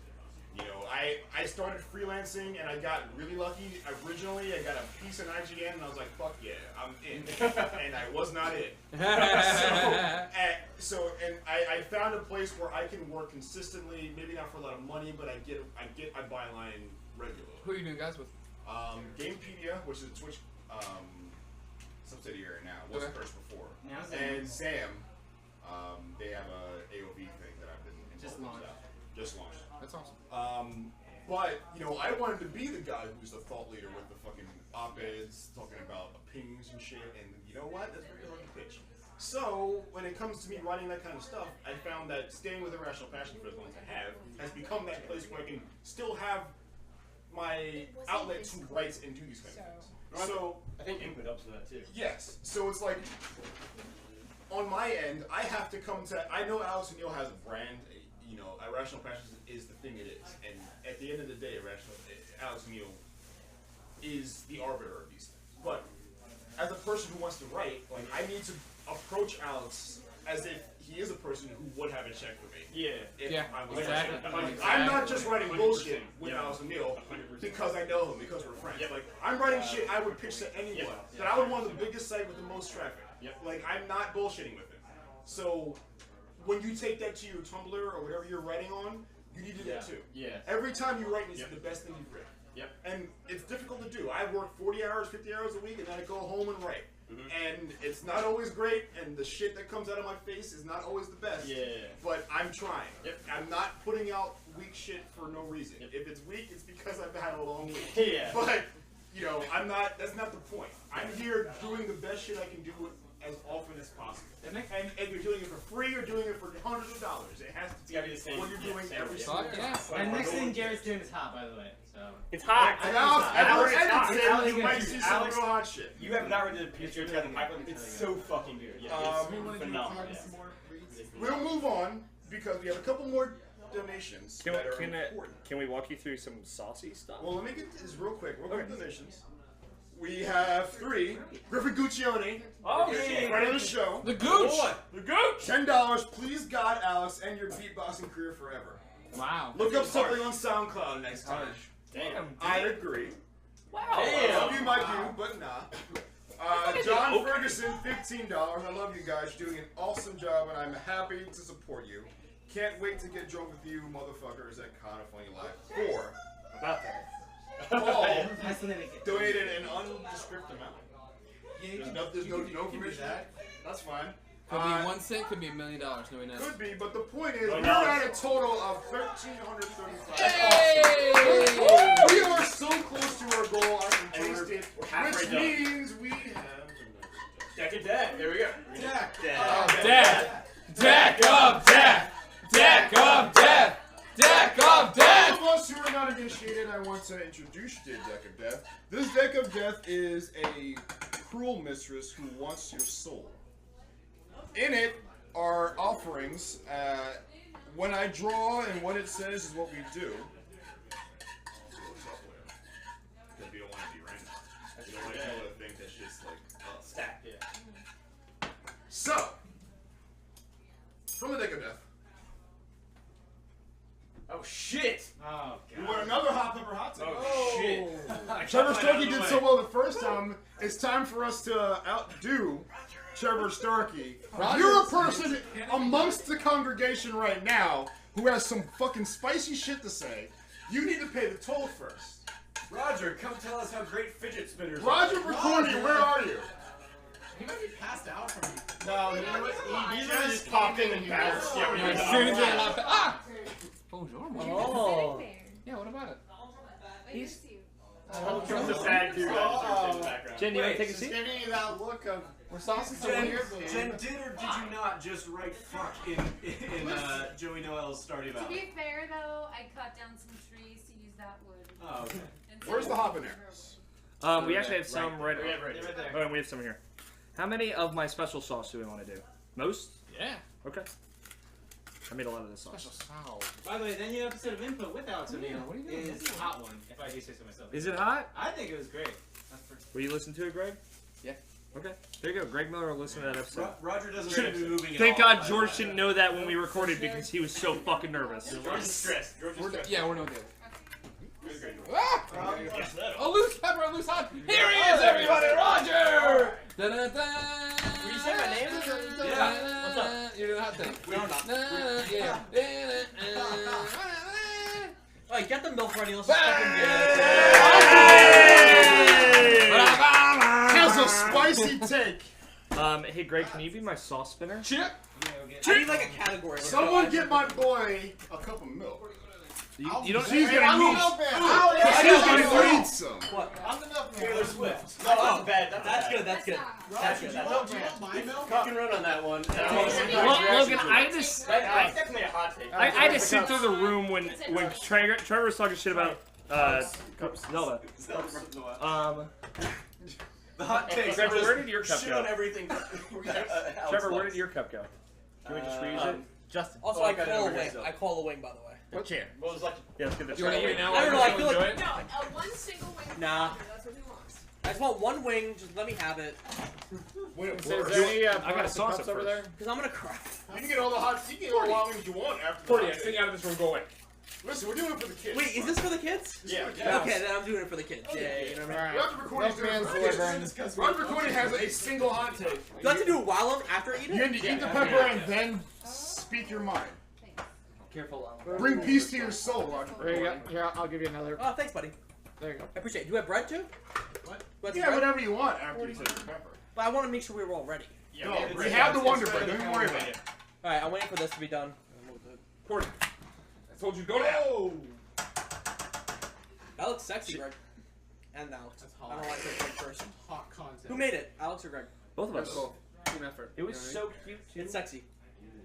You know, I started freelancing and I got really lucky. Originally, I got a piece in IGN and I was like, fuck yeah, I'm in. And I was not in. So I found a place where I can work consistently, maybe not for a lot of money, but I buy line regularly. Who are you doing guys with? Gamepedia, which is a Twitch subsidiary now, was Okay. first before. Now And Zam, they have a AOV thing that I've been Just involved launched. with. Just launched. That's awesome. But, you know, I wanted to be the guy who's the thought leader with the fucking op-eds talking about opinions and shit, and you know what? That's very hard to pitch. So, when it comes to me writing that kind of stuff, I found that staying with Irrational Passion for as long as I have has become that place where I can still have my outlet to write and do these kind of things. So, I think input helps with that too. yes. So it's like, on my end, I have to come to. I know Alex O'Neill has a brand. You know, Irrational Passion is the thing it is, and at the end of the day, Alex O'Neill is the arbiter of these things. But as a person who wants to write, like I need to approach Alex as if he is a person who would have a check for me. Yeah. If Yeah, I was exactly. I'm not just writing 100%. bullshit with Yeah. Alex O'Neill 100%. because I know him, because we're friends. Yep. Like I'm writing shit I would pitch to anyone. Yep. That I would want the biggest site with the most traffic. Yep. Like I'm not bullshitting with it. So when you take that to your Tumblr or whatever you're writing on, you need to do that too. Yeah. Every time you write needs Yep. to be the best thing you've written. Yep. And it's difficult to do. I work 40 hours, 50 hours a week, and then I go home and write. And it's not always great, and the shit that comes out of my face is not always the best. Yeah. But I'm trying. Yep. I'm not putting out weak shit for no reason. If it's weak, it's because I've had a long week. Yeah. But, you know, that's not the point. I'm here doing the best shit I can do as often as possible. And you're doing it for free or doing it for hundreds of dollars. It has to gotta be the same. what you're doing Yeah, every same. single time. Yeah. And next thing Garrett's doing is hot, by the way. So. It's hot. And Alex edits Alex- it, you might see some Alex- real hot shit. You have not read the picture of the pipeline. It's so fucking good. Yeah, it's phenomenal. Yeah. We'll move on because we have a couple more donations that are important. Can we walk you through some saucy stuff? Well, let me get this real quick donations. We have 3. Griffin Guccione, friend of the show. The Gooch! The Gooch! $10. Please God, Alex, end your beatboxing career forever. Wow. Look up something on SoundCloud next time. Damn. I agree. Wow. Some of you might do, but not. John Ferguson, $15. I love you guys. You're doing an awesome job, and I'm happy to support you. Can't wait to get drunk with you, motherfuckers, at Kinda Funny Live. 4. About that. Paul That's the name it. donated an undescript amount. There's no information. that. That's fine. Could be 1 cent, could be $1 million. No, we know. Could be, but the point is, Oh, we're no. at a total of $1,335. Hey! We are so close to our goal. I can And taste it, we're halfway which done. means we have. Deck of death. There we go. Jack. Death! Deck of death! Deck of death! Deck of For death! those of us who are not initiated, I want to introduce you to Deck of Death. This Deck of Death is a cruel mistress who wants your soul. In it are offerings. When I draw and what it says is what we do. Because we don't want to be random. We don't want to do a thing that's just like Stack. Yeah. So, from the Deck of Death, Oh shit. Oh, we God. want another hot pepper hot take. Oh shit. Trevor Starkey did so well the first time. It's time for us to outdo Trevor Starkey. If you're a person amongst the congregation right now who has some fucking spicy shit to say, you need to pay the toll first. Roger, come tell us how great fidget spinners Roger Bricorni, where are you? He might be passed out from me. No, he just popped in and bounced. Yeah, we As soon as they left. Ah! Bonjour, You're mon. just Oh. sitting there. Yeah, what about it? I miss you. There's a sad dude that in the background. Jen, you want to take a She's seat? giving you that look of We're saucing some Jen, weird. Jen, did or did you not just write fuck in Joey Noel's Stardew To Valley? be fair, though, I cut down some trees to use that wood. Oh, okay. And Where's the habanero? We actually have some right. Yeah, right there. Oh, and we have some here. How many of my special sauce do we want to do? Most? Yeah. Okay. I made a lot of this Special sauce. sound. By the way, the new episode of Input with Alex O'Neill what are you doing? is a hot one, if I do say so myself. Is it hot? I think it was great. That's for Will you listen to it, Greg? Yeah. Okay. There you go. Greg Miller will listen to that episode. Roger doesn't seem to be moving at Thank all, God by George the way. didn't know that when we recorded because he was so fucking nervous. George is stressed. George is stressed. Yeah, we're no good. Good, good. Ah! Yes, that. A loose pepper, a loose hot. Here he is, everybody, Roger! Da-da-da. Will you say my name? Yeah. What's up? You're doing a hot thing. We are not. Yeah. Oh, you got the milk running. Let's Has a spicy take. Hey Greg, can you be my sauce spinner? Chip. I need like a category. Someone get my boy a cup of milk. You don't. She's gonna need. I'm She's gonna need some. the milk man. Taylor Swift. No, that's bad. That's good. That's good. That's good. Do you want my milk? You can run on that one. Logan, I just. That's definitely a hot take. I had to sit through the room when Trevor was talking shit about Zelda. The hot takes. Trevor, where did your cup Shit go? on everything. Trevor, where did your cup go? Can we just reuse it? Justin. Also, I call a wing. I call a wing, by the way. What chair? What was like? Yeah, let's get this. You want to eat it now? I don't know. I feel like No, one single wing. Nah. That's what he wants. I just want one wing. Just let me have it. Wait, there any, I got a sauce over there. Cause I'm gonna cry. You can get all the hot. You can get all the hot wings you want after. the Porty, hot I take. send you out of this room. Go away. Listen, we're doing it for the kids. Wait, is this for the kids? Yeah. Okay, then I'm doing it for the kids. Yeah, you know what I mean. Roger Recording's doing it for the kids. Roger Recording has a single hot take. Do I have to do it while I'm after I eat You it? need to eat the pepper and then speak your mind. Careful. Bring peace to your soul, Roger There you go. Recording. Here, I'll give you another. Oh, thanks, buddy. There you go. I appreciate it. Do you have bread too? What? Do I have Yeah, bread? whatever you want after you take the pepper. But I want to make sure we were all ready. No, we have the Wonder Bread. Don't even worry about it. All right, I'm waiting for this to be done. Porty, I told you to go now. Oh! That looks sexy, Greg. And Alex. That's I hot. don't know why I said Greg first. Hot content. Who made it? Alex or Greg? Both of us. Cool. Team effort. It was You know so cute too. It's sexy.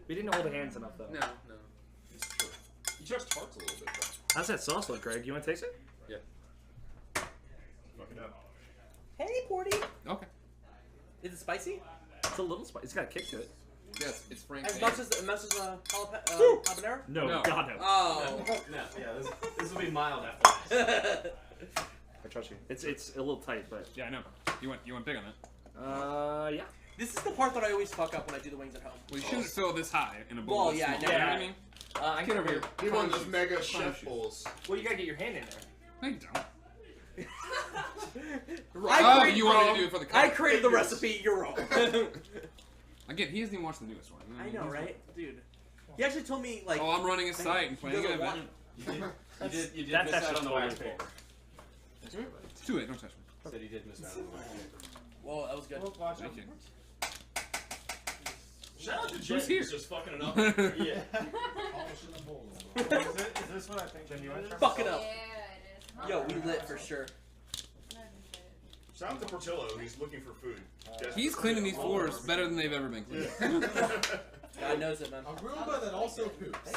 We didn't hold hands enough though. what I mean? No. It's true. You just tarts a little bit, though. How's that sauce look, Greg? You want to taste it? Fuck it up. Hey, Porty. Okay. Is it spicy? It's a little spicy. It's got a kick to it. Yes, it's Frank. As much as habanero? No, No. God no. Oh. No, yeah, this will be mild after this. I trust you. It's a little tight, but Yeah, I know. You went big on it. yeah. This is the part that I always fuck up when I do the wings at home. Well, you shouldn't fill this high in a bowl. Well, this yeah, small, no, you know yeah. what I mean? I Get over here. He won those mega chef bowls. Well, you gotta get your hand in there. No, you don't. I Oh, created- you want me to do it for the I cover. created the recipe. You're wrong. Again, he hasn't even watched the newest one. I know, right, dude? He actually told me like. Oh, I'm running a site and playing doesn't an want- event. You did That's miss out actually on the totally wax fair. paper. It's too late. Don't touch me. Said he did miss out on the wax paper. Whoa, that was good. Thank you. Shout out to Who's Jen, here? who's just fucking it up. Yeah. Is this what I think? Jen, you want to try? Fuck it Yeah, up. it is. Yo, we lit for sure. Shout out to Portillo. He's looking for food. He's cleaning these floors better than they've ever been cleaned. God knows it, man. A Roomba that also poops.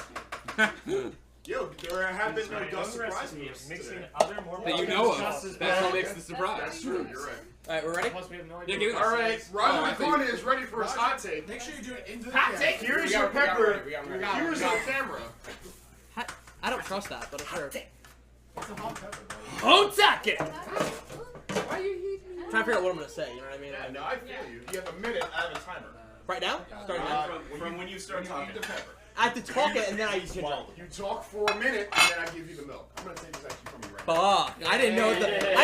Yo, there have been no Right, Gus on the surprise recipe, moves mixing today. other more That you vitamins know just as of. That's what bad. makes the surprise. That's true. You're right. All right, we're ready. Plus, we have no Yeah, idea. give it what All this right, is. Roger I think- McCorney is ready for his hot take. Make sure you do it into the Hot camera. take. Here's We your got it, we got it pepper. ready, we got it ready. Here's your camera. I don't trust that, but sure. It's a hot pepper, buddy. Otake! Why are you heating me? Trying to figure out what I'm gonna say. You know what I mean? Yeah, no, I feel you. You have a minute. I have a timer. Right now? Starting now. From when you start Eat talking. the pepper. I have to talk it and then I use it. You talk for a minute, and then I give you the milk. I'm gonna take this actually from you right Fuck! I didn't know I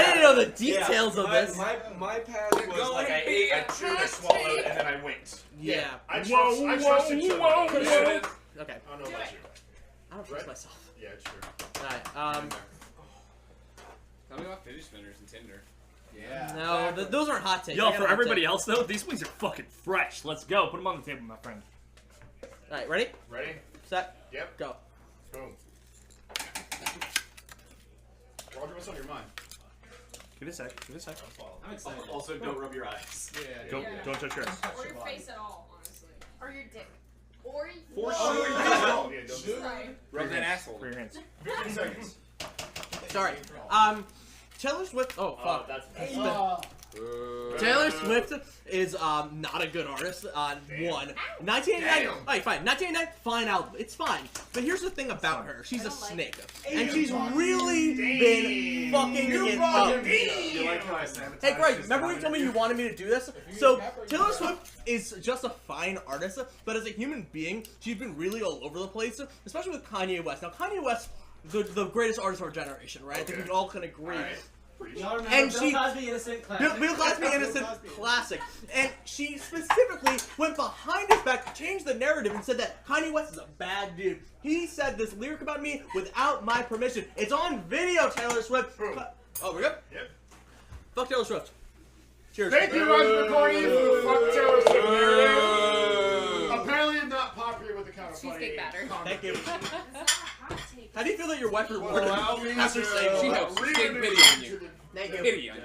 didn't know the details of this. My path was like I ate, I chewed, I swallowed, and then I winked. Yeah. I trust you. Okay. I don't know about you. I don't trust Right? myself. Yeah, it's true. Alright. Tell me about fidget spinners and Tinder. Yeah. No, those aren't hot takes. I Yo, got a for hot everybody take. else though, these wings are fucking fresh. Let's go. Put them on the table, my friend. Alright, ready? Ready? Set. Yep. Go. Boom. Roger, what's on your mind? Give it a sec. Give it a sec. I'm excited. Also, don't rub your eyes. Yeah. Don't touch yours. Or your face at all, honestly. Or your dick. Or For Whoa. sure. Yeah, don't Sorry. Rub that asshole. For your hands. 15 seconds. Sorry. Taylor Swift. Oh fuck. That's Taylor Swift is not a good artist. One. 1989. Alright, fine. 1989. Fine album. It's fine. But here's the thing about her. She's a snake, and she's really been fucking it up. You like how I Hey Greg, remember when you told me you wanted me to do this? So Taylor Swift is just a fine artist, but as a human being, she's been really all over the place, especially with Kanye West. Now Kanye West, the greatest artist of our generation, right? I think we all can agree. And she, Bill Cosby Innocent classic, and she specifically went behind his back, changed the narrative, and said that Kanye West is a bad dude. He said this lyric about me without my permission. It's on video, Taylor Swift. Oh, we're good? Yep. Fuck Taylor Swift. Cheers. Thank you, Roger McCorney, for the fuck Taylor Swift narrative. Apparently not popular with the kind of funny Cheesecake batter. comment. Thank you. That's not a hot take. How do you feel that your wife Well, rewarded allow me after to saying She that? helps. read Take it pity into on you. the- Thank you. Pity on you.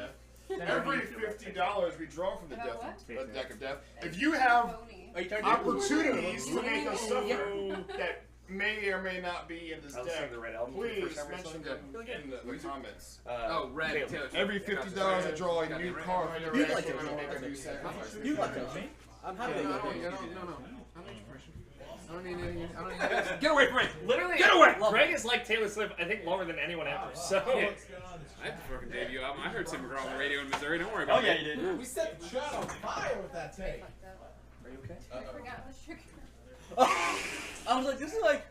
Every $50 we draw from the About deck of death. If you have Phony. Are you turning opportunities to make us suffer that may or may not be in this I was deck, saying the red album for please some reason. mention them in the comments. Oh, red. Taylor Swift. Every $50 I draw a new card from the You deck, like and it. I'm gonna make a new sacrifice. You like that? I'm happy that you No, do. no, no. I don't need permission. I don't need anything. Get away from me! Literally, Get away! Greg is like Taylor Swift, I think, longer than anyone ever. So. Yeah. I had the fucking debut album. I heard Tim McGraw on the radio in Missouri. Don't worry about it. Oh yeah, you did. We set the chat on fire with that tape. Are you okay? I forgot the sugar. I was like, this is like.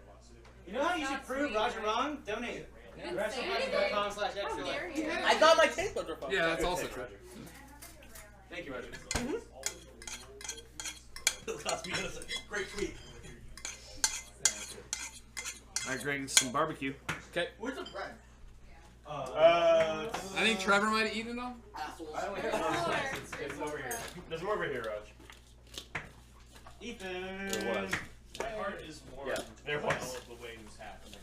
You know how you should prove Roger wrong? Donate. RationalPassion.com/extra. I thought my taste buds were fun. Yeah, that's also true. Thank you, Roger. Bill Cosby has a great tweet. Alright, Greg, some barbecue. Okay. Where's the bread? I think Trevor might have eaten it all. I only have one slice. It's over here. There's more over here, Raj. Ethan. There was. My heart is warm. Yeah, there was. All of the wings happening.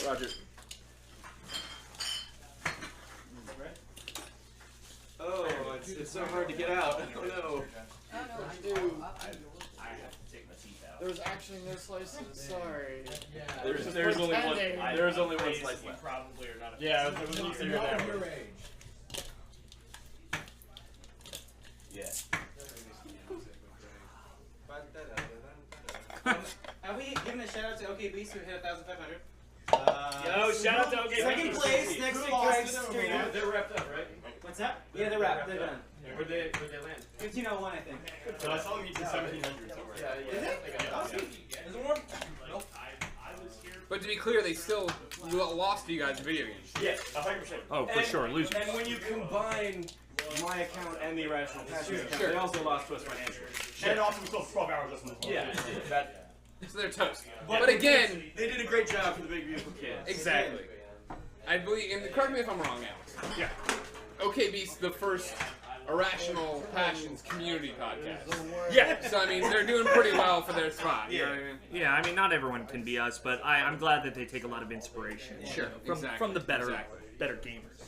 Roger. Oh, It's so hard to get out. Oh no. Oh, no. I have to take my teeth out. There was actually no slices. Sorry. Yeah. There's only one. I- There was only one I- slice you left. probably are not a Yeah, fan. it was Not there. your age. Yeah. Have we given a shout out to OK Beast who hit 1,500? Yo, shout out to OK Second Beast. place next to Greg's stream. They're wrapped up, right? What's that? Yeah, they're wrapped. They're done. Where'd they land? 1501, I think. So I saw them eat in 1700 somewhere. Yeah. Is it? Is it warm? Nope. I was here. But to be clear, they still lost to you guys in video games. Yeah, 100%. Oh, for sure, losers. And when you combine my account and the Irrational Passion account, Sure. they also lost to us financially. And also we still 12 hours left in this. Yeah, that. So they're toast. But But again, they did a great job for the big beautiful kids. exactly. I believe, and correct me if I'm wrong, Alex. Yeah. OK Beast, the first Irrational Passions community podcast. Yeah. So I mean, they're doing pretty well for their spot. You know what I mean? Yeah, I mean, not everyone can be us, but I'm glad that they take a lot of inspiration. Sure, From, exactly, from the better exactly. better gamers.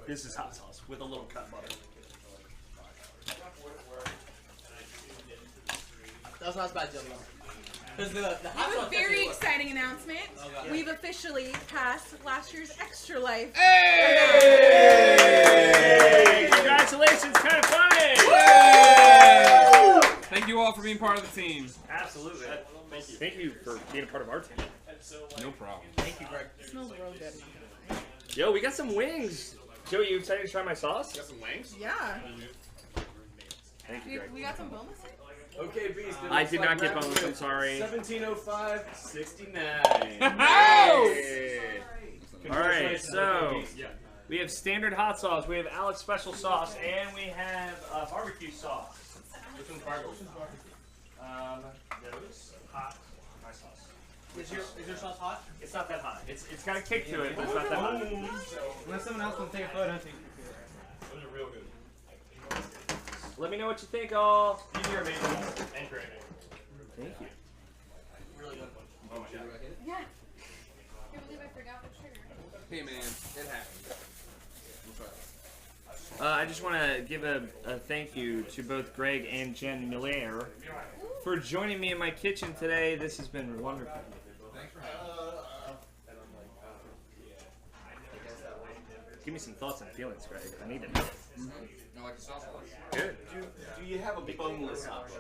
This is hot sauce with a little cut butter. That was not as bad, Joey. Because the We hot have sauce a very definitely was. exciting announcement. God. We've officially passed last year's Extra Life. Hey! Congratulations, kind of funny! Thank you all for being part of the team. Absolutely. Thank you. Thank you for being a part of our team. No problem. Thank you, Greg. It smells real good. Yo, we got some wings. Joey, you excited to try my sauce? Got some wings? Yeah. Thank you, Greg. We got some bonus. Okay, Beast. I did not get bonus, I'm sorry. 1705, 69. Alright, so we have standard hot sauce, we have Alex special sauce, and we have barbecue sauce. Which one's barbecue? Those hot, my sauce. Is your sauce hot? It's not that hot. It's got a kick to it, but it's not that hot. Unless someone else wants to take a photo. Those are real good. Let me know what you think, all. These are amazing and great. Thank you. Really good. Oh my god. Yeah. I can't believe I forgot the sugar. Hey man, it happens. I just want to give a thank you to both Greg and Jen Miller for joining me in my kitchen today. This has been wonderful. Give me some thoughts and feelings, Greg. I need to know. I like the sauce. Good. Do you have a boneless option?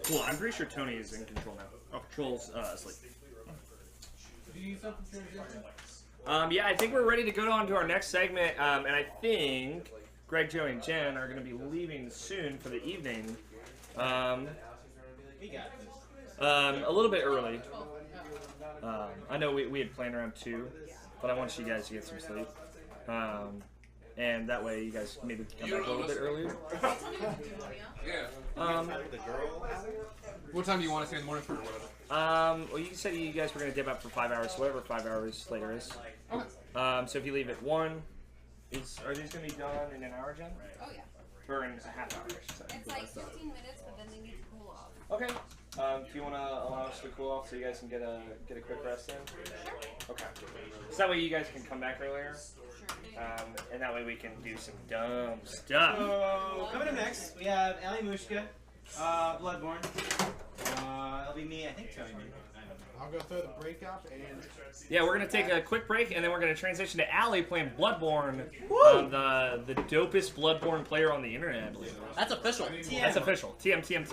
Cool. I'm pretty sure Tony is in control now. Oh, controls asleep. Do you need something to transition? Yeah, I think we're ready to go on to our next segment, and I think Greg, Joey, and Jen are going to be leaving soon for the evening. A little bit early. I know we had planned around 2, but I want you guys to get some sleep. And that way you guys maybe come back a little bit earlier. Yeah. What time do you want to stay in the morning for? Well, you said you guys were going to dip out for 5 hours, so whatever 5 hours later is. Okay. So if you leave at 1, are these going to be done in an hour, Jen? Oh yeah. Or in a half hour, I should say. It's like 15 minutes, but then they need to cool off. Okay. Do you want to allow us to cool off so you guys can get a quick rest in? Okay. So that way you guys can come back earlier. And that way we can do some dumb stuff. So, coming up next, we have Ali Mushka, Bloodborne. It'll be me, I think Tony. I'll go through the breakup and. Yeah, we're gonna take a quick break and then we're gonna transition to Ali playing Bloodborne. The dopest Bloodborne player on the internet, I believe. That's official. That's official. TM.